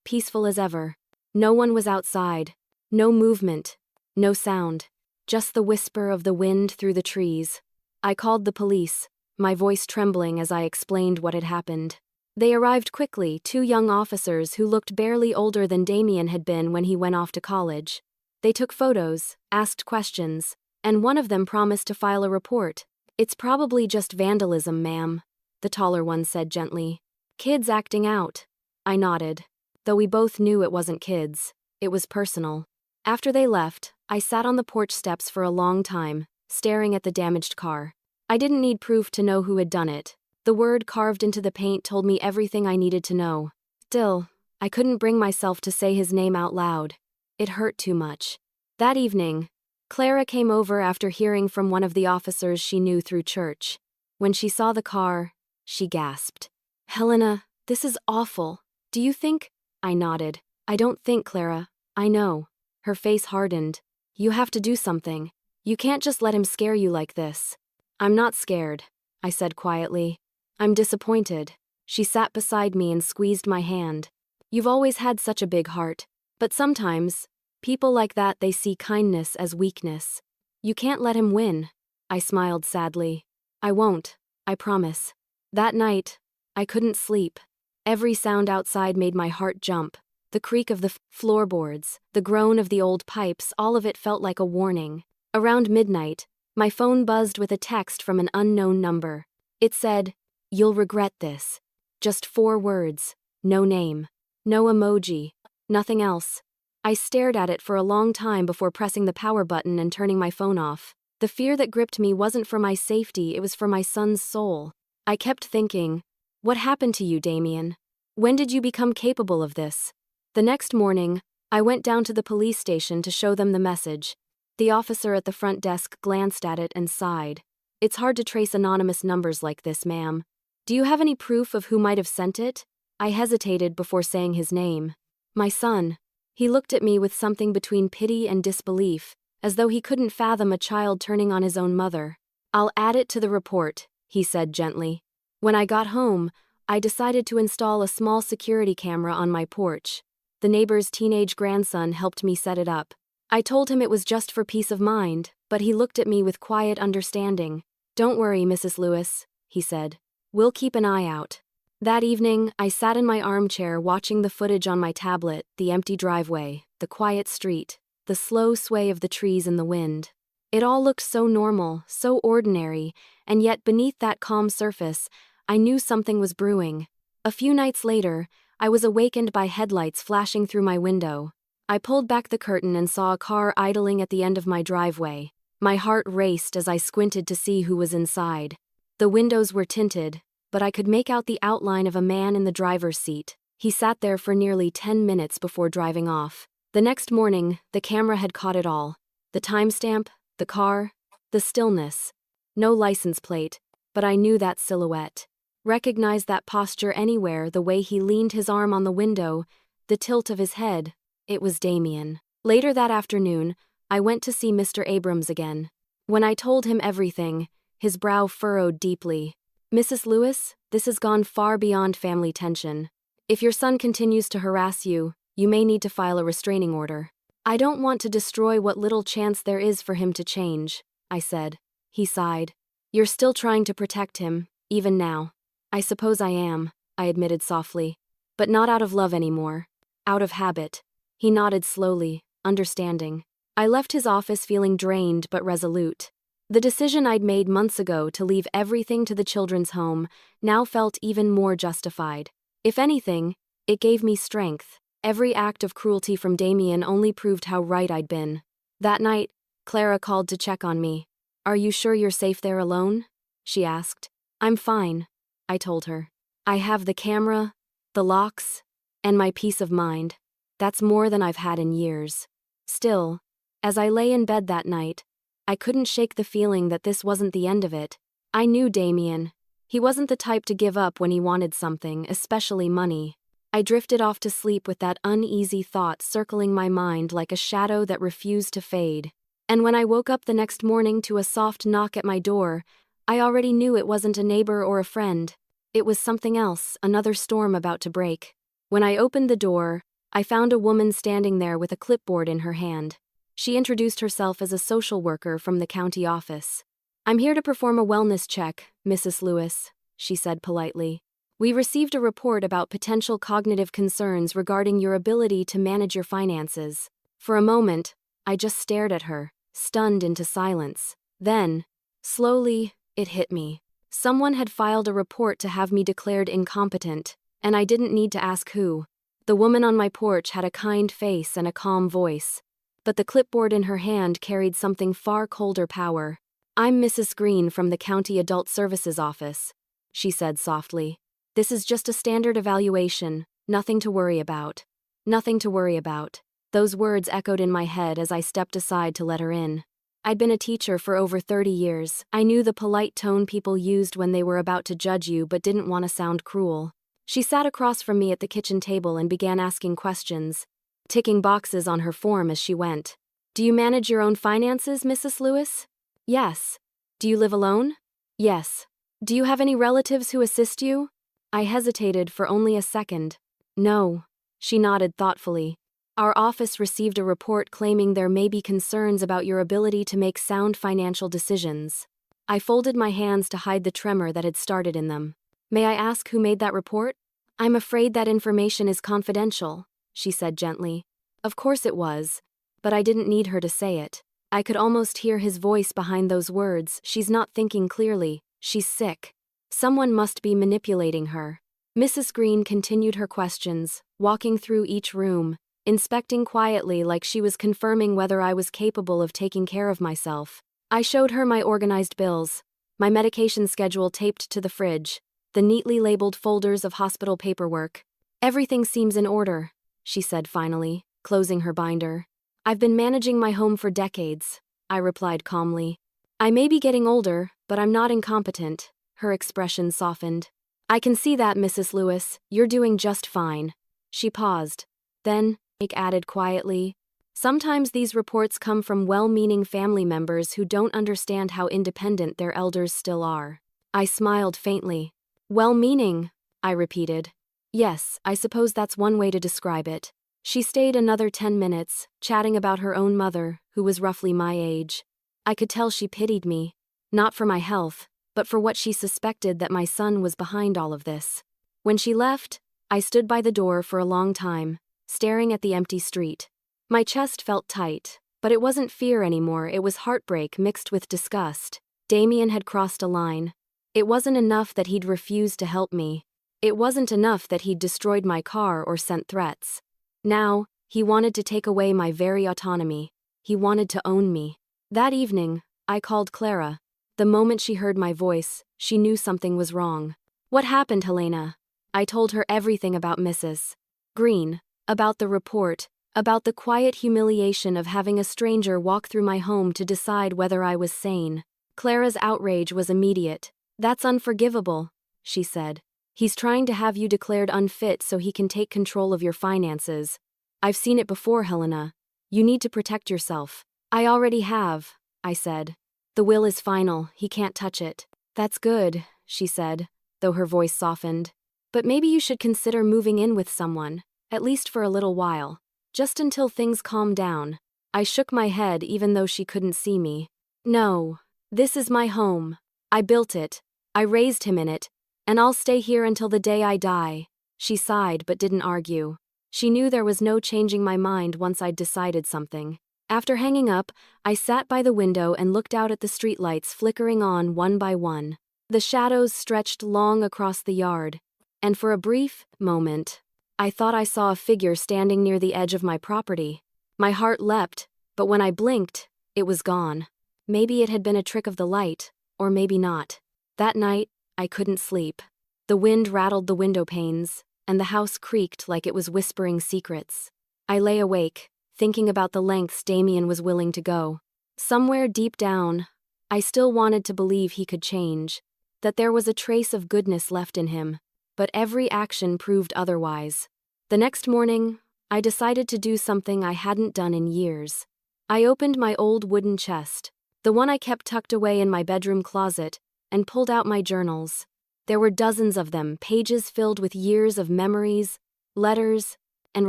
peaceful as ever. No one was outside, no movement, no sound, just the whisper of the wind through the trees. I called the police, my voice trembling as I explained what had happened. They arrived quickly, two young officers who looked barely older than Damien had been when he went off to college. They took photos, asked questions, and one of them promised to file a report. "It's probably just vandalism, ma'am," the taller one said gently. "Kids acting out." I nodded. Though we both knew it wasn't kids. It was personal. After they left, I sat on the porch steps for a long time, staring at the damaged car. I didn't need proof to know who had done it. The word carved into the paint told me everything I needed to know. Still, I couldn't bring myself to say his name out loud. It hurt too much. That evening, Clara came over after hearing from one of the officers she knew through church. When she saw the car, she gasped. "Helena, this is awful. Do you think?" I nodded. "I don't think, Clara. I know." Her face hardened. "You have to do something. You can't just let him scare you like this." "I'm not scared," I said quietly. "I'm disappointed." She sat beside me and squeezed my hand. "You've always had such a big heart. But sometimes, people like that, they see kindness as weakness. You can't let him win." I smiled sadly. "I won't, I promise." That night, I couldn't sleep. Every sound outside made my heart jump. The creak of the floorboards, the groan of the old pipes, all of it felt like a warning. Around midnight, my phone buzzed with a text from an unknown number. It said, "You'll regret this." Just 4 words. No name. No emoji. Nothing else. I stared at it for a long time before pressing the power button and turning my phone off. The fear that gripped me wasn't for my safety, it was for my son's soul. I kept thinking, what happened to you, Damien? When did you become capable of this? The next morning, I went down to the police station to show them the message. The officer at the front desk glanced at it and sighed. "It's hard to trace anonymous numbers like this, ma'am. Do you have any proof of who might have sent it?" I hesitated before saying his name. "My son." He looked at me with something between pity and disbelief, as though he couldn't fathom a child turning on his own mother. "I'll add it to the report," he said gently. When I got home, I decided to install a small security camera on my porch. The neighbor's teenage grandson helped me set it up. I told him it was just for peace of mind, but he looked at me with quiet understanding. "Don't worry, Mrs. Lewis," he said. "We'll keep an eye out." That evening, I sat in my armchair watching the footage on my tablet, the empty driveway, the quiet street, the slow sway of the trees in the wind. It all looked so normal, so ordinary, and yet beneath that calm surface, I knew something was brewing. A few nights later, I was awakened by headlights flashing through my window. I pulled back the curtain and saw a car idling at the end of my driveway. My heart raced as I squinted to see who was inside. The windows were tinted, but I could make out the outline of a man in the driver's seat. He sat there for nearly 10 minutes before driving off. The next morning, the camera had caught it all. The timestamp, the car, the stillness. No license plate, but I knew that silhouette. Recognized that posture anywhere, the way he leaned his arm on the window, the tilt of his head. It was Damien. Later that afternoon, I went to see Mr. Abrams again. When I told him everything, his brow furrowed deeply. "Mrs. Lewis, this has gone far beyond family tension. If your son continues to harass you, you may need to file a restraining order." "I don't want to destroy what little chance there is for him to change," I said. He sighed. "You're still trying to protect him, even now." "I suppose I am," I admitted softly. "But not out of love anymore. Out of habit." He nodded slowly, understanding. I left his office feeling drained but resolute. The decision I'd made months ago to leave everything to the children's home now felt even more justified. If anything, it gave me strength. Every act of cruelty from Damien only proved how right I'd been. That night, Clara called to check on me. "Are you sure you're safe there alone?" she asked. "I'm fine," I told her. "I have the camera, the locks, and my peace of mind. That's more than I've had in years." Still, as I lay in bed that night, I couldn't shake the feeling that this wasn't the end of it. I knew Damien. He wasn't the type to give up when he wanted something, especially money. I drifted off to sleep with that uneasy thought circling my mind like a shadow that refused to fade. And when I woke up the next morning to a soft knock at my door, I already knew it wasn't a neighbor or a friend. It was something else, another storm about to break. When I opened the door, I found a woman standing there with a clipboard in her hand. She introduced herself as a social worker from the county office. "I'm here to perform a wellness check, Mrs. Lewis," she said politely. We received a report about potential cognitive concerns regarding your ability to manage your finances. For a moment, I just stared at her, stunned into silence. Then, slowly, it hit me. Someone had filed a report to have me declared incompetent, and I didn't need to ask who. The woman on my porch had a kind face and a calm voice, but the clipboard in her hand carried something far colder power. "I'm Mrs. Green from the County Adult Services Office," she said softly. "This is just a standard evaluation, nothing to worry about." Nothing to worry about. Those words echoed in my head as I stepped aside to let her in. I'd been a teacher for over 30 years. I knew the polite tone people used when they were about to judge you but didn't want to sound cruel. She sat across from me at the kitchen table and began asking questions, ticking boxes on her form as she went. "Do you manage your own finances, Mrs. Lewis?" "Yes." "Do you live alone?" "Yes." "Do you have any relatives who assist you?" I hesitated for only a second. "No." She nodded thoughtfully. "Our office received a report claiming there may be concerns about your ability to make sound financial decisions." I folded my hands to hide the tremor that had started in them. "May I ask who made that report?" "I'm afraid that information is confidential," she said gently. Of course it was, but I didn't need her to say it. I could almost hear his voice behind those words. "She's not thinking clearly. She's sick. Someone must be manipulating her." Mrs. Green continued her questions, walking through each room, inspecting quietly like she was confirming whether I was capable of taking care of myself. I showed her my organized bills, my medication schedule taped to the fridge, the neatly labeled folders of hospital paperwork. "Everything seems in order," she said finally, closing her binder. "I've been managing my home for decades," I replied calmly. "I may be getting older, but I'm not incompetent." Her expression softened. "I can see that, Mrs. Lewis. You're doing just fine." She paused. Then, Nick added quietly, "Sometimes these reports come from well-meaning family members who don't understand how independent their elders still are." I smiled faintly. "Well-meaning," I repeated. "Yes, I suppose that's one way to describe it." She stayed another 10 minutes, chatting about her own mother, who was roughly my age. I could tell she pitied me, not for my health, but for what she suspected that my son was behind all of this. When she left, I stood by the door for a long time, staring at the empty street. My chest felt tight, but it wasn't fear anymore, it was heartbreak mixed with disgust. Damien had crossed a line. It wasn't enough that he'd refused to help me. It wasn't enough that he'd destroyed my car or sent threats. Now, he wanted to take away my very autonomy. He wanted to own me. That evening, I called Clara. The moment she heard my voice, she knew something was wrong. "What happened, Helena?" I told her everything about Mrs. Green, about the report, about the quiet humiliation of having a stranger walk through my home to decide whether I was sane. Clara's outrage was immediate. "That's unforgivable," she said. "He's trying to have you declared unfit so he can take control of your finances. I've seen it before, Helena. You need to protect yourself." "I already have," I said. "The will is final, he can't touch it." "That's good," she said, though her voice softened. "But maybe you should consider moving in with someone, at least for a little while, just until things calm down." I shook my head even though she couldn't see me. "No, this is my home. I built it. I raised him in it, and I'll stay here until the day I die." She sighed but didn't argue. She knew there was no changing my mind once I'd decided something. After hanging up, I sat by the window and looked out at the streetlights flickering on one by one. The shadows stretched long across the yard, and for a brief moment, I thought I saw a figure standing near the edge of my property. My heart leapt, but when I blinked, it was gone. Maybe it had been a trick of the light, or maybe not. That night, I couldn't sleep. The wind rattled the window panes, and the house creaked like it was whispering secrets. I lay awake, thinking about the lengths Damien was willing to go. Somewhere deep down, I still wanted to believe he could change, that there was a trace of goodness left in him, but every action proved otherwise. The next morning, I decided to do something I hadn't done in years. I opened my old wooden chest, the one I kept tucked away in my bedroom closet, and pulled out my journals. There were dozens of them, pages filled with years of memories, letters, and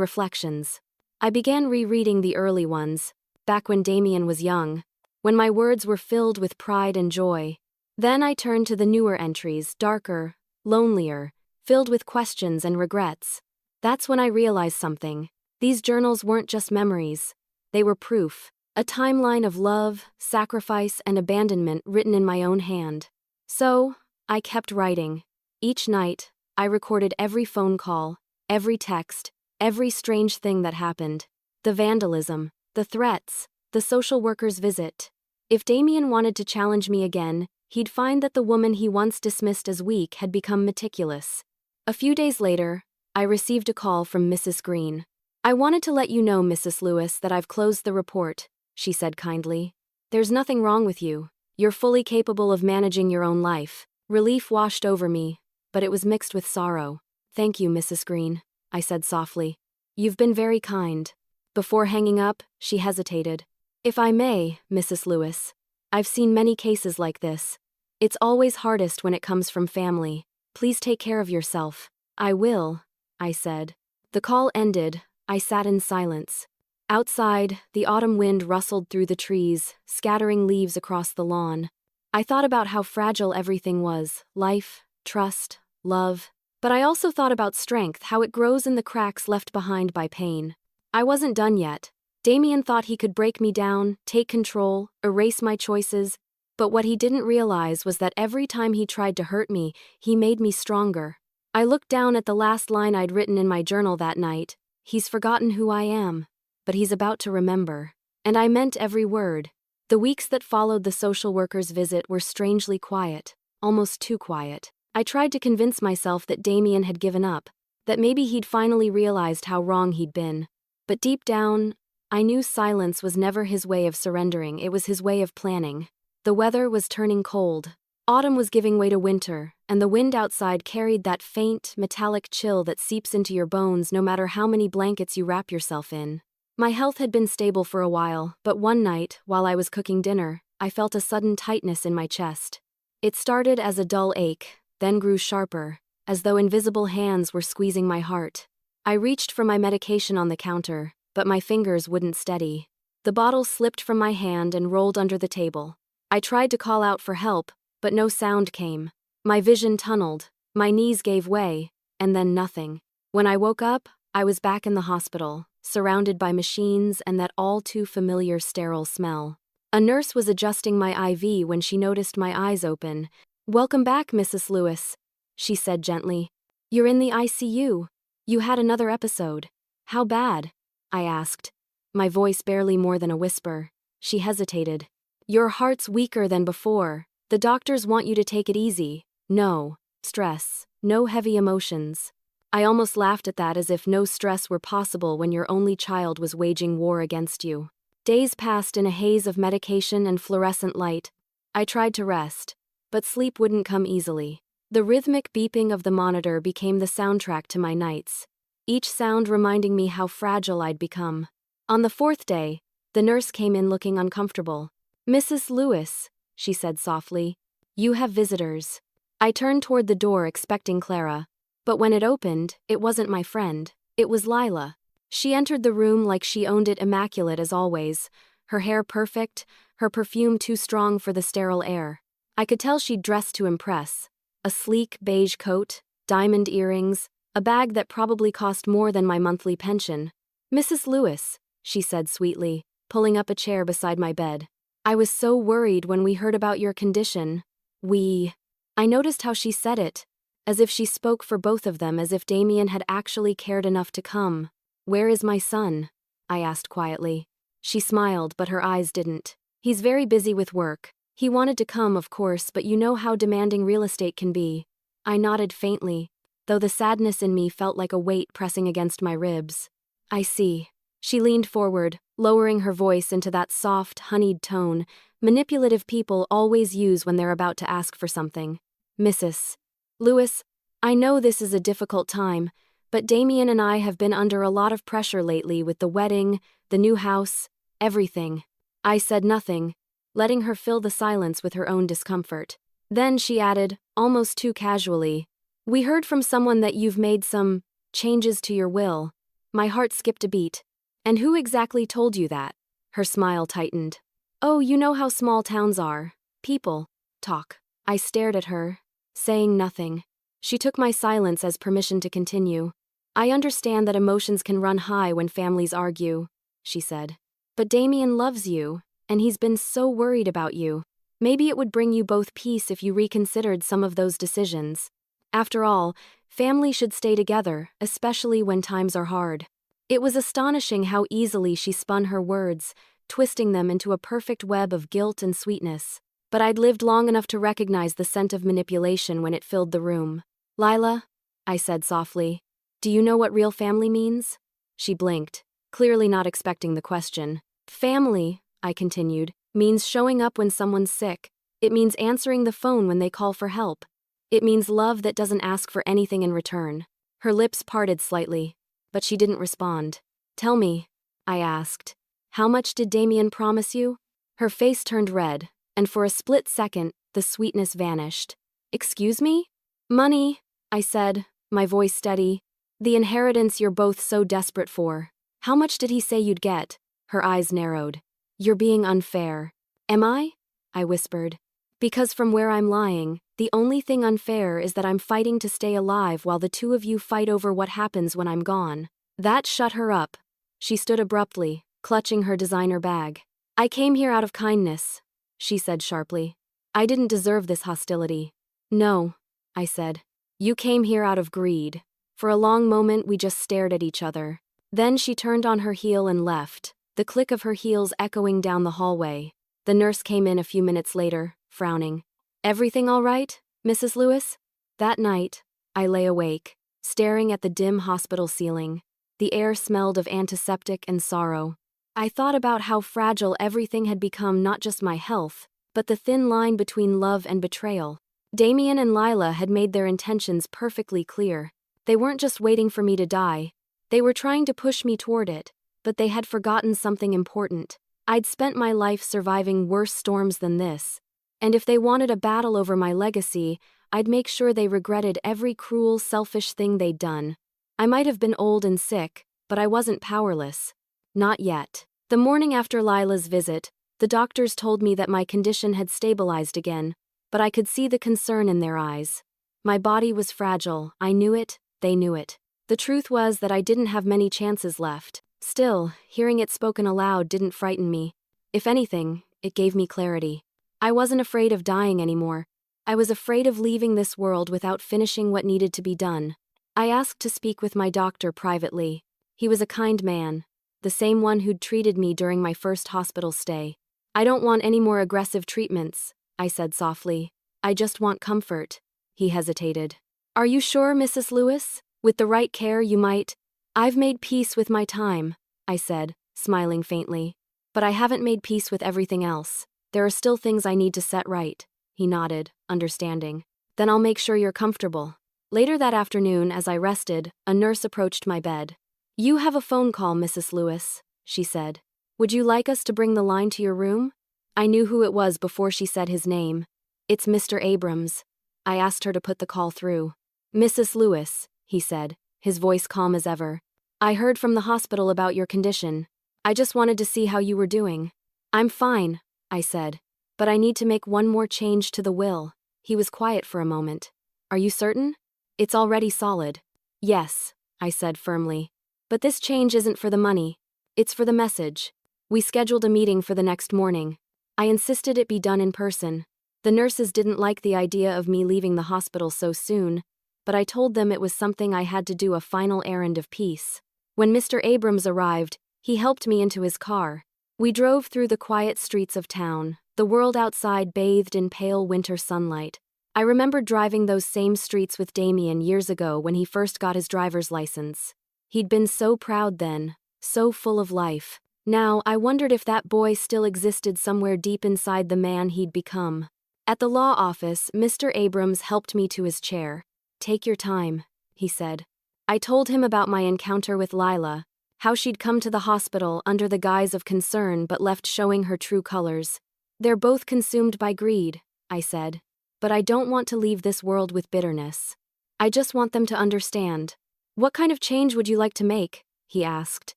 reflections. I began rereading the early ones, back when Damien was young, when my words were filled with pride and joy. Then I turned to the newer entries, darker, lonelier, filled with questions and regrets. That's when I realized something. These journals weren't just memories. They were proof. A timeline of love, sacrifice, and abandonment written in my own hand. So, I kept writing. Each night, I recorded every phone call, every text, every strange thing that happened. The vandalism, the threats, the social worker's visit. If Damien wanted to challenge me again, he'd find that the woman he once dismissed as weak had become meticulous. A few days later, I received a call from Mrs. Green. "I wanted to let you know, Mrs. Lewis, that I've closed the report," she said kindly. "There's nothing wrong with you. You're fully capable of managing your own life." Relief washed over me, but it was mixed with sorrow. "Thank you, Mrs. Green," I said softly. "You've been very kind." Before hanging up, she hesitated. "If I may, Mrs. Lewis, I've seen many cases like this. It's always hardest when it comes from family. Please take care of yourself." "I will," I said. The call ended. I sat in silence. Outside, the autumn wind rustled through the trees, scattering leaves across the lawn. I thought about how fragile everything was: life, trust, love. But I also thought about strength, how it grows in the cracks left behind by pain. I wasn't done yet. Damien thought he could break me down, take control, erase my choices. But what he didn't realize was that every time he tried to hurt me, he made me stronger. I looked down at the last line I'd written in my journal that night. "He's forgotten who I am, but he's about to remember." And I meant every word. The weeks that followed the social worker's visit were strangely quiet, almost too quiet. I tried to convince myself that Damien had given up, that maybe he'd finally realized how wrong he'd been. But deep down, I knew silence was never his way of surrendering, it was his way of planning. The weather was turning cold. Autumn was giving way to winter, and the wind outside carried that faint, metallic chill that seeps into your bones no matter how many blankets you wrap yourself in. My health had been stable for a while, but one night, while I was cooking dinner, I felt a sudden tightness in my chest. It started as a dull ache, then grew sharper, as though invisible hands were squeezing my heart. I reached for my medication on the counter, but my fingers wouldn't steady. The bottle slipped from my hand and rolled under the table. I tried to call out for help, but no sound came. My vision tunneled, my knees gave way, and then nothing. When I woke up, I was back in the hospital, surrounded by machines and that all-too-familiar sterile smell. A nurse was adjusting my IV when she noticed my eyes open. "Welcome back, Mrs. Lewis," she said gently. "You're in the ICU. You had another episode. How bad?" I asked, my voice barely more than a whisper. She hesitated. "Your heart's weaker than before. The doctors want you to take it easy. No stress, no heavy emotions." I almost laughed at that, as if no stress were possible when your only child was waging war against you. Days passed in a haze of medication and fluorescent light. I tried to rest, but sleep wouldn't come easily. The rhythmic beeping of the monitor became the soundtrack to my nights, each sound reminding me how fragile I'd become. On the fourth day, the nurse came in looking uncomfortable. "Mrs. Lewis," she said softly, "you have visitors." I turned toward the door expecting Clara, but when it opened, it wasn't my friend, it was Lila. She entered the room like she owned it, immaculate as always, her hair perfect, her perfume too strong for the sterile air. I could tell she'd dressed to impress. A sleek beige coat, diamond earrings, a bag that probably cost more than my monthly pension. "Mrs. Lewis," she said sweetly, pulling up a chair beside my bed. "I was so worried when we heard about your condition. I noticed how she said it, as if she spoke for both of them, as if Damien had actually cared enough to come. "Where is my son?" I asked quietly. She smiled, but her eyes didn't. "He's very busy with work. He wanted to come, of course, but you know how demanding real estate can be." I nodded faintly, though the sadness in me felt like a weight pressing against my ribs. "I see." She leaned forward, lowering her voice into that soft, honeyed tone manipulative people always use when they're about to ask for something. "Mrs. Lewis, I know this is a difficult time, but Damien and I have been under a lot of pressure lately with the wedding, the new house, everything." I said nothing, letting her fill the silence with her own discomfort. Then she added, almost too casually, "We heard from someone that you've made some changes to your will." My heart skipped a beat. "And who exactly told you that?" Her smile tightened. "Oh, you know how small towns are. People talk." I stared at her, saying nothing. She took my silence as permission to continue. I understand that emotions can run high when families argue, she said. But Damien loves you, and he's been so worried about you. Maybe it would bring you both peace if you reconsidered some of those decisions. After all, family should stay together, especially when times are hard. It was astonishing how easily she spun her words, twisting them into a perfect web of guilt and sweetness. But I'd lived long enough to recognize the scent of manipulation when it filled the room. Lila, I said softly, do you know what real family means? She blinked, clearly not expecting the question. Family, I continued, means showing up when someone's sick. It means answering the phone when they call for help. It means love that doesn't ask for anything in return. Her lips parted slightly, but she didn't respond. Tell me, I asked, how much did Damien promise you? Her face turned red, and for a split second, the sweetness vanished. Excuse me? Money, I said, my voice steady. The inheritance you're both so desperate for. How much did he say you'd get? Her eyes narrowed. You're being unfair. Am I? I whispered. Because from where I'm lying, the only thing unfair is that I'm fighting to stay alive while the two of you fight over what happens when I'm gone. That shut her up. She stood abruptly, clutching her designer bag. I came here out of kindness, she said sharply. I didn't deserve this hostility. No, I said. You came here out of greed. For a long moment we just stared at each other. Then she turned on her heel and left, the click of her heels echoing down the hallway. The nurse came in a few minutes later, frowning. Everything all right, Mrs. Lewis? That night, I lay awake, staring at the dim hospital ceiling. The air smelled of antiseptic and sorrow. I thought about how fragile everything had become, not just my health, but the thin line between love and betrayal. Damien and Lila had made their intentions perfectly clear. They weren't just waiting for me to die. They were trying to push me toward it, but they had forgotten something important. I'd spent my life surviving worse storms than this, and if they wanted a battle over my legacy, I'd make sure they regretted every cruel, selfish thing they'd done. I might have been old and sick, but I wasn't powerless. Not yet. The morning after Lila's visit, the doctors told me that my condition had stabilized again, but I could see the concern in their eyes. My body was fragile, I knew it, they knew it. The truth was that I didn't have many chances left. Still, hearing it spoken aloud didn't frighten me. If anything, it gave me clarity. I wasn't afraid of dying anymore. I was afraid of leaving this world without finishing what needed to be done. I asked to speak with my doctor privately. He was a kind man, the same one who'd treated me during my first hospital stay. I don't want any more aggressive treatments, I said softly. I just want comfort. He hesitated. Are you sure, Mrs. Lewis? With the right care you might. I've made peace with my time, I said, smiling faintly. But I haven't made peace with everything else. There are still things I need to set right. He nodded, understanding. Then I'll make sure you're comfortable. Later that afternoon, as I rested, a nurse approached my bed. You have a phone call, Mrs. Lewis, she said. Would you like us to bring the line to your room? I knew who it was before she said his name. It's Mr. Abrams. I asked her to put the call through. Mrs. Lewis, he said, his voice calm as ever. I heard from the hospital about your condition. I just wanted to see how you were doing. I'm fine, I said. But I need to make one more change to the will. He was quiet for a moment. Are you certain? It's already solid. Yes, I said firmly. But this change isn't for the money. It's for the message. We scheduled a meeting for the next morning. I insisted it be done in person. The nurses didn't like the idea of me leaving the hospital so soon, but I told them it was something I had to do, a final errand of peace. When Mr. Abrams arrived, he helped me into his car. We drove through the quiet streets of town, the world outside bathed in pale winter sunlight. I remembered driving those same streets with Damien years ago when he first got his driver's license. He'd been so proud then, so full of life. Now, I wondered if that boy still existed somewhere deep inside the man he'd become. At the law office, Mr. Abrams helped me to his chair. Take your time, he said. I told him about my encounter with Lila, how she'd come to the hospital under the guise of concern but left showing her true colors. They're both consumed by greed, I said. But I don't want to leave this world with bitterness. I just want them to understand. What kind of change would you like to make? He asked.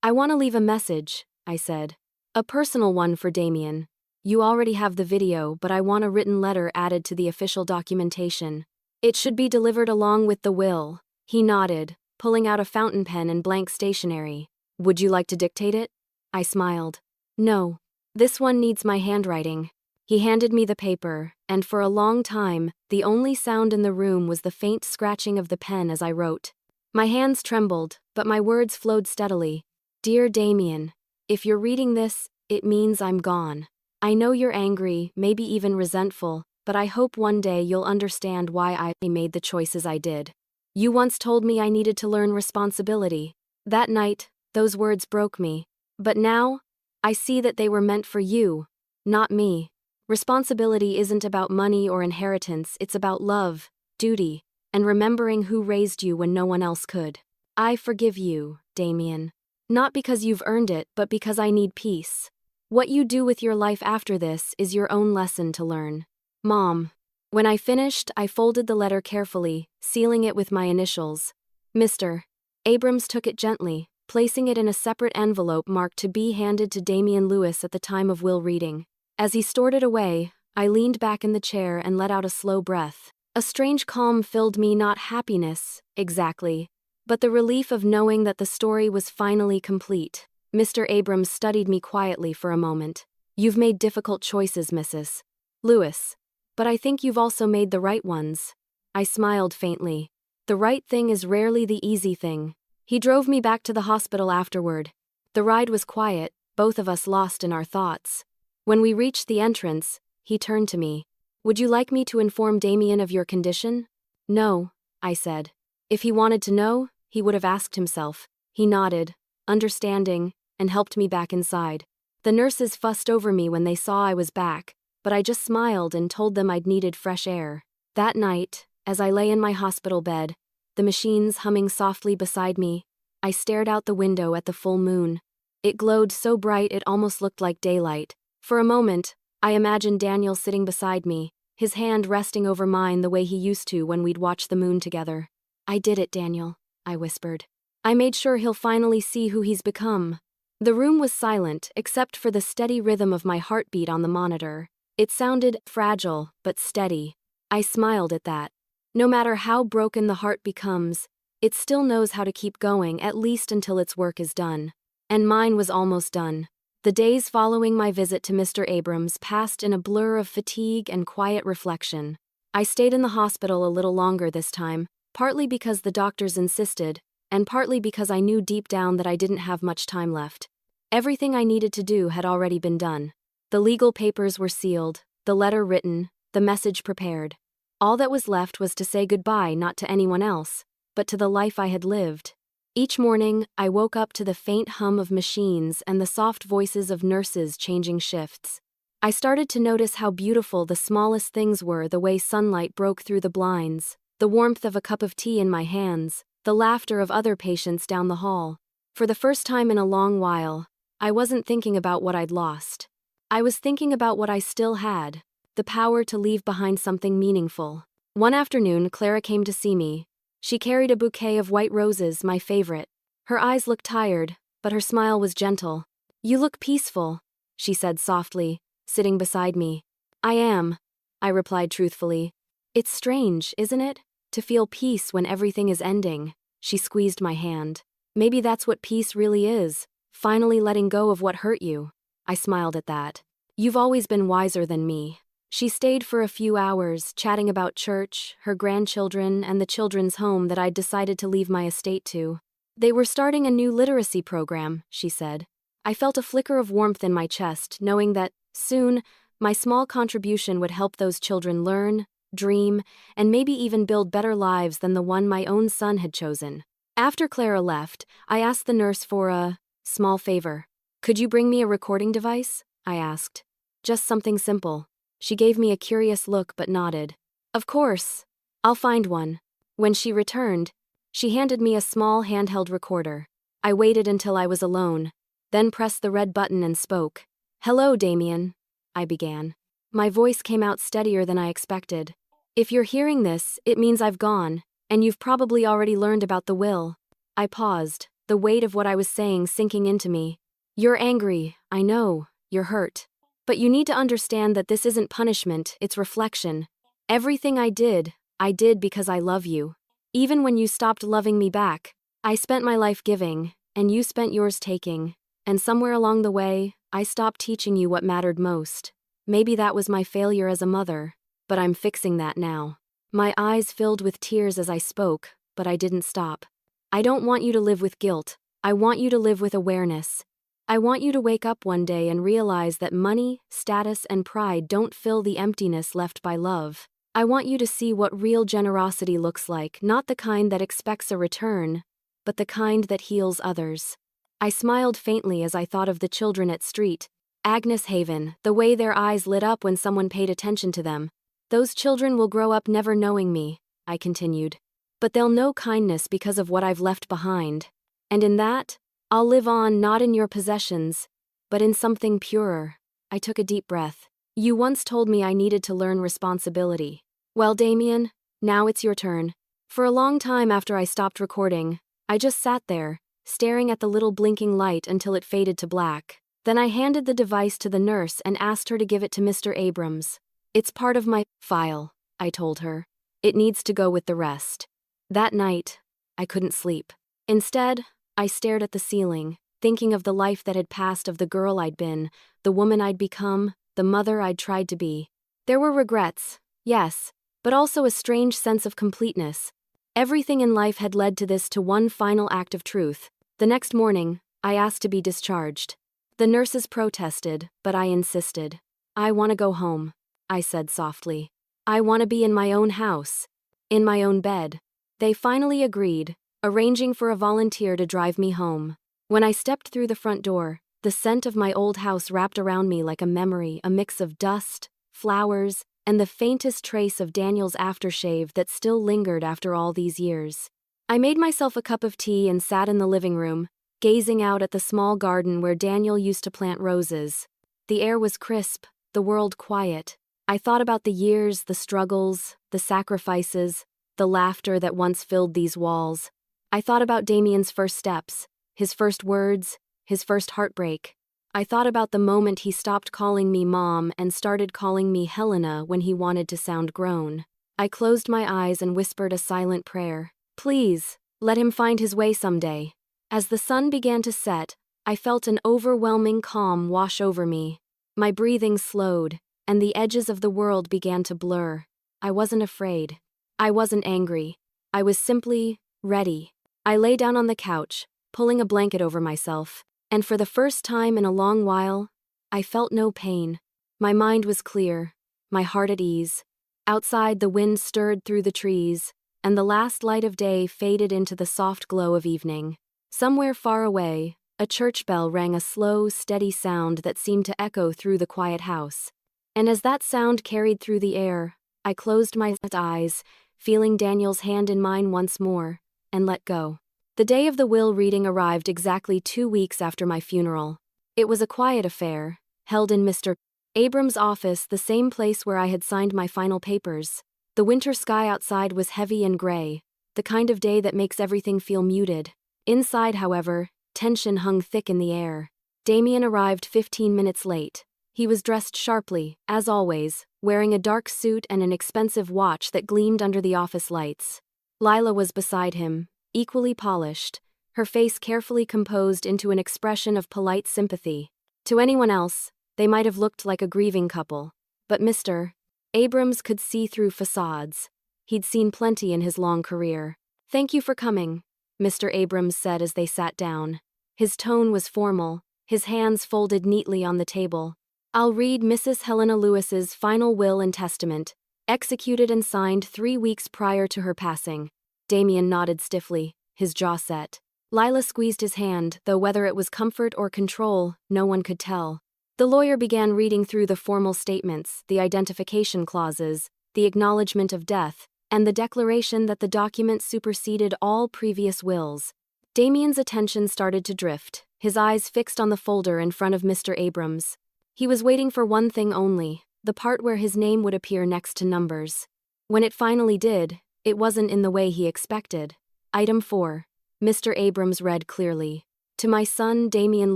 I want to leave a message, I said. A personal one for Damien. You already have the video, but I want a written letter added to the official documentation. It should be delivered along with the will. He nodded, pulling out a fountain pen and blank stationery. Would you like to dictate it? I smiled. No. This one needs my handwriting. He handed me the paper, and for a long time, the only sound in the room was the faint scratching of the pen as I wrote. My hands trembled, but my words flowed steadily. Dear Damien, if you're reading this, it means I'm gone. I know you're angry, maybe even resentful, but I hope one day you'll understand why I made the choices I did. You once told me I needed to learn responsibility. That night, those words broke me. But now, I see that they were meant for you, not me. Responsibility isn't about money or inheritance, it's about love, duty, and remembering who raised you when no one else could. I forgive you, Damien. Not because you've earned it, but because I need peace. What you do with your life after this is your own lesson to learn. Mom. When I finished, I folded the letter carefully, sealing it with my initials. Mr. Abrams took it gently, placing it in a separate envelope marked to be handed to Damien Lewis at the time of will reading. As he stored it away, I leaned back in the chair and let out a slow breath. A strange calm filled me, not happiness, exactly, but the relief of knowing that the story was finally complete. Mr. Abrams studied me quietly for a moment. You've made difficult choices, Mrs. Lewis. But I think you've also made the right ones. I smiled faintly. The right thing is rarely the easy thing. He drove me back to the hospital afterward. The ride was quiet, both of us lost in our thoughts. When we reached the entrance, he turned to me. Would you like me to inform Damien of your condition? No, I said. If he wanted to know, he would have asked himself. He nodded, understanding, and helped me back inside. The nurses fussed over me when they saw I was back, but I just smiled and told them I'd needed fresh air. That night, as I lay in my hospital bed, the machines humming softly beside me, I stared out the window at the full moon. It glowed so bright it almost looked like daylight. For a moment, I imagined Daniel sitting beside me, his hand resting over mine the way he used to when we'd watch the moon together. I did it, Daniel, I whispered. I made sure he'll finally see who he's become. The room was silent, except for the steady rhythm of my heartbeat on the monitor. It sounded fragile, but steady. I smiled at that. No matter how broken the heart becomes, it still knows how to keep going, at least until its work is done. And mine was almost done. The days following my visit to Mr. Abrams passed in a blur of fatigue and quiet reflection. I stayed in the hospital a little longer this time, partly because the doctors insisted, and partly because I knew deep down that I didn't have much time left. Everything I needed to do had already been done. The legal papers were sealed, the letter written, the message prepared. All that was left was to say goodbye not to anyone else, but to the life I had lived. Each morning, I woke up to the faint hum of machines and the soft voices of nurses changing shifts. I started to notice how beautiful the smallest things were, the way sunlight broke through the blinds, the warmth of a cup of tea in my hands, the laughter of other patients down the hall. For the first time in a long while, I wasn't thinking about what I'd lost. I was thinking about what I still had, the power to leave behind something meaningful. One afternoon, Clara came to see me. She carried a bouquet of white roses, my favorite. Her eyes looked tired, but her smile was gentle. You look peaceful, she said softly, sitting beside me. I am, I replied truthfully. It's strange, isn't it? To feel peace when everything is ending. She squeezed my hand. Maybe that's what peace really is, finally letting go of what hurt you. I smiled at that. You've always been wiser than me. She stayed for a few hours, chatting about church, her grandchildren, and the children's home that I'd decided to leave my estate to. They were starting a new literacy program, she said. I felt a flicker of warmth in my chest, knowing that, soon, my small contribution would help those children learn, dream, and maybe even build better lives than the one my own son had chosen. After Clara left, I asked the nurse for a small favor. Could you bring me a recording device? I asked. Just something simple. She gave me a curious look but nodded. Of course. I'll find one. When she returned, she handed me a small handheld recorder. I waited until I was alone, then pressed the red button and spoke. Hello, Damien, I began. My voice came out steadier than I expected. If you're hearing this, it means I've gone, and you've probably already learned about the will. I paused, the weight of what I was saying sinking into me. You're angry, I know, you're hurt. But you need to understand that this isn't punishment, it's reflection. Everything I did, I did because I love you. Even when you stopped loving me back, I spent my life giving, and you spent yours taking. And somewhere along the way, I stopped teaching you what mattered most. Maybe that was my failure as a mother, but I'm fixing that now. My eyes filled with tears as I spoke, but I didn't stop. I don't want you to live with guilt. I want you to live with awareness. I want you to wake up one day and realize that money, status, and pride don't fill the emptiness left by love. I want you to see what real generosity looks like, not the kind that expects a return, but the kind that heals others. I smiled faintly as I thought of the children at street. Agnes Haven, the way their eyes lit up when someone paid attention to them. Those children will grow up never knowing me, I continued. But they'll know kindness because of what I've left behind. And in that, I'll live on not in your possessions, but in something purer. I took a deep breath. You once told me I needed to learn responsibility. Well, Damien, now it's your turn. For a long time after I stopped recording, I just sat there, staring at the little blinking light until it faded to black. Then I handed the device to the nurse and asked her to give it to Mr. Abrams. It's part of my file, I told her. It needs to go with the rest. That night, I couldn't sleep. Instead, I stared at the ceiling, thinking of the life that had passed, of the girl I'd been, the woman I'd become, the mother I'd tried to be. There were regrets, yes, but also a strange sense of completeness. Everything in life had led to one final act of truth. The next morning, I asked to be discharged. The nurses protested, but I insisted. I want to go home, I said softly. I want to be in my own house, in my own bed. They finally agreed, arranging for a volunteer to drive me home. When I stepped through the front door, the scent of my old house wrapped around me like a memory, a mix of dust, flowers, and the faintest trace of Daniel's aftershave that still lingered after all these years. I made myself a cup of tea and sat in the living room, gazing out at the small garden where Daniel used to plant roses. The air was crisp, the world quiet. I thought about the years, the struggles, the sacrifices, the laughter that once filled these walls. I thought about Damien's first steps, his first words, his first heartbreak. I thought about the moment he stopped calling me Mom and started calling me Helena when he wanted to sound grown. I closed my eyes and whispered a silent prayer. Please, let him find his way someday. As the sun began to set, I felt an overwhelming calm wash over me. My breathing slowed, and the edges of the world began to blur. I wasn't afraid. I wasn't angry. I was simply ready. I lay down on the couch, pulling a blanket over myself, and for the first time in a long while, I felt no pain. My mind was clear, my heart at ease. Outside, the wind stirred through the trees, and the last light of day faded into the soft glow of evening. Somewhere far away, a church bell rang, a slow, steady sound that seemed to echo through the quiet house. And as that sound carried through the air, I closed my eyes, feeling Daniel's hand in mine once more, and let go. The day of the will reading arrived exactly 2 weeks after my funeral. It was a quiet affair, held in Mr. Abrams' office, the same place where I had signed my final papers. The winter sky outside was heavy and gray, the kind of day that makes everything feel muted. Inside, however, tension hung thick in the air. Damien arrived 15 minutes late. He was dressed sharply, as always, wearing a dark suit and an expensive watch that gleamed under the office lights. Lila was beside him, equally polished, her face carefully composed into an expression of polite sympathy. To anyone else, they might have looked like a grieving couple, but Mr. Abrams could see through facades. He'd seen plenty in his long career. "Thank you for coming," Mr. Abrams said as they sat down. His tone was formal, his hands folded neatly on the table. "I'll read Mrs. Helena Lewis's final will and testament, executed and signed 3 weeks prior to her passing." Damien nodded stiffly, his jaw set. Lila squeezed his hand, though whether it was comfort or control, no one could tell. The lawyer began reading through the formal statements, the identification clauses, the acknowledgement of death, and the declaration that the document superseded all previous wills. Damien's attention started to drift, his eyes fixed on the folder in front of Mr. Abrams. He was waiting for one thing only, the part where his name would appear next to numbers. When it finally did, it wasn't in the way he expected. Item 4. Mr. Abrams read clearly. "To my son, Damien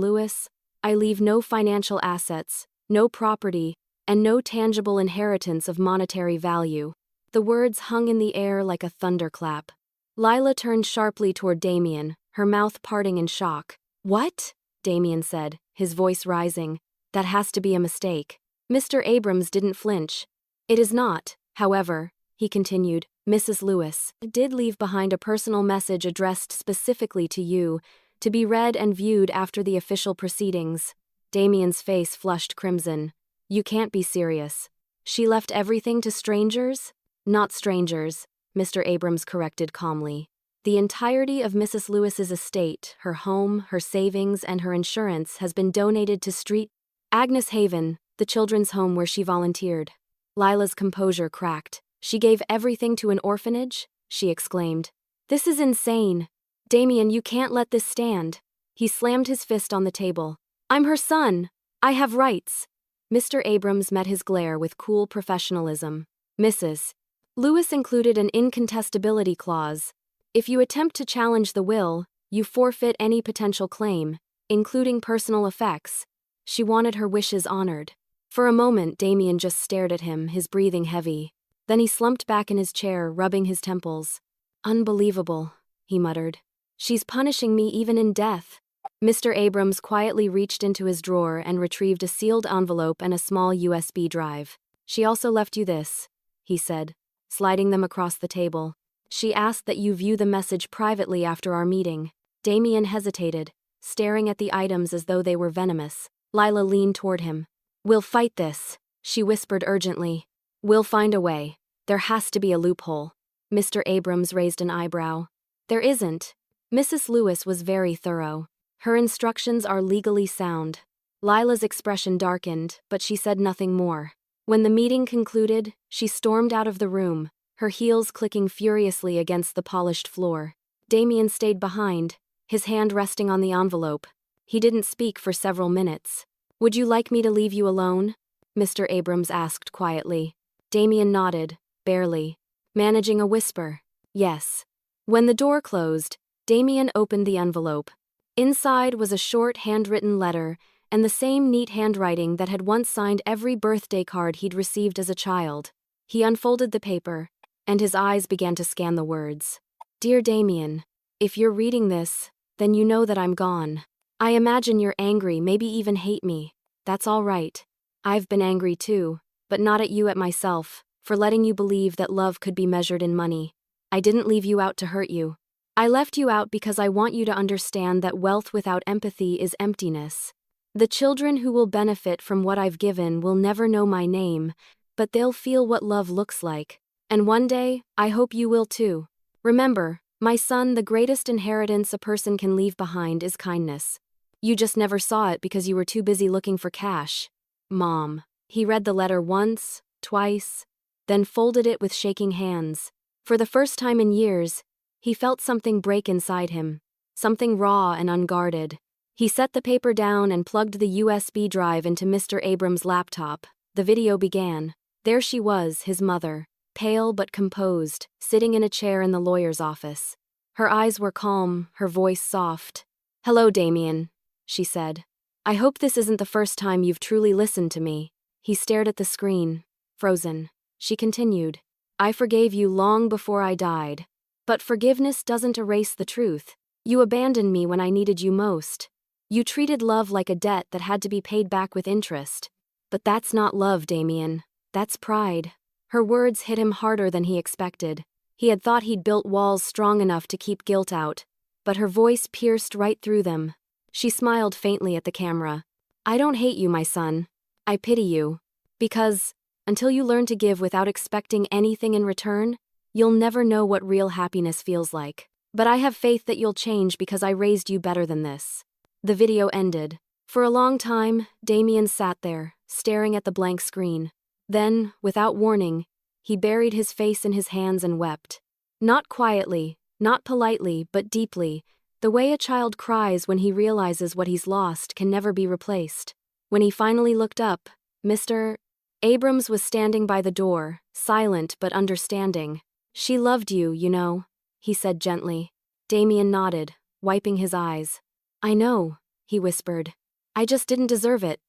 Lewis, I leave no financial assets, no property, and no tangible inheritance of monetary value. The words hung in the air like a thunderclap. Lila turned sharply toward Damien, her mouth parting in shock. "What?" Damien said, his voice rising. "That has to be a mistake." Mr. Abrams didn't flinch. "It is not, however," he continued. "Mrs. Lewis did leave behind a personal message addressed specifically to you, to be read and viewed after the official proceedings." Damien's face flushed crimson. "You can't be serious. She left everything to strangers?" "Not strangers," Mr. Abrams corrected calmly. "The entirety of Mrs. Lewis's estate, her home, her savings, and her insurance has been donated to Street Agnes Haven, the children's home where she volunteered." Lila's composure cracked. "She gave everything to an orphanage?" she exclaimed. "This is insane. Damien, you can't let this stand." He slammed his fist on the table. "I'm her son. I have rights." Mr. Abrams met his glare with cool professionalism. "Mrs. Lewis included an incontestability clause. If you attempt to challenge the will, you forfeit any potential claim, including personal effects." She wanted her wishes honored. For a moment, Damien just stared at him, his breathing heavy. Then he slumped back in his chair, rubbing his temples. "Unbelievable," he muttered. "She's punishing me even in death." Mr. Abrams quietly reached into his drawer and retrieved a sealed envelope and a small USB drive. "She also left you this," he said, sliding them across the table. "She asked that you view the message privately after our meeting." Damien hesitated, staring at the items as though they were venomous. Lila leaned toward him. "We'll fight this," she whispered urgently. "We'll find a way. There has to be a loophole." Mr. Abrams raised an eyebrow. "There isn't." Mrs. Lewis was very thorough. "Her instructions are legally sound." Lila's expression darkened, but she said nothing more. When the meeting concluded, she stormed out of the room, her heels clicking furiously against the polished floor. Damien stayed behind, his hand resting on the envelope. He didn't speak for several minutes. "Would you like me to leave you alone?" Mr. Abrams asked quietly. Damien nodded, barely, managing a whisper. "Yes." When the door closed, Damien opened the envelope. Inside was a short handwritten letter, and the same neat handwriting that had once signed every birthday card he'd received as a child. He unfolded the paper, and his eyes began to scan the words. "Dear Damien, if you're reading this, then you know that I'm gone. I imagine you're angry, maybe even hate me. That's all right. I've been angry too, but not at you, at myself, for letting you believe that love could be measured in money. I didn't leave you out to hurt you. I left you out because I want you to understand that wealth without empathy is emptiness. The children who will benefit from what I've given will never know my name, but they'll feel what love looks like. And one day, I hope you will too. Remember, my son, the greatest inheritance a person can leave behind is kindness. You just never saw it because you were too busy looking for cash. Mom." He read the letter once, twice, then folded it with shaking hands. For the first time in years, he felt something break inside him, something raw and unguarded. He set the paper down and plugged the USB drive into Mr. Abrams' laptop. The video began. There she was, his mother, pale but composed, sitting in a chair in the lawyer's office. Her eyes were calm, her voice soft. "Hello, Damien," she said. "I hope this isn't the first time you've truly listened to me." He stared at the screen, frozen. She continued. "I forgave you long before I died. But forgiveness doesn't erase the truth. You abandoned me when I needed you most. You treated love like a debt that had to be paid back with interest. But that's not love, Damien. That's pride." Her words hit him harder than he expected. He had thought he'd built walls strong enough to keep guilt out, but her voice pierced right through them. She smiled faintly at the camera. "I don't hate you, my son. I pity you. Because, until you learn to give without expecting anything in return, you'll never know what real happiness feels like. But I have faith that you'll change because I raised you better than this." The video ended. For a long time, Damien sat there, staring at the blank screen. Then, without warning, he buried his face in his hands and wept. Not quietly, not politely, but deeply, the way a child cries when he realizes what he's lost can never be replaced. When he finally looked up, Mr. Abrams was standing by the door, silent but understanding. "She loved you, you know," he said gently. Damien nodded, wiping his eyes. "I know," he whispered. "I just didn't deserve it."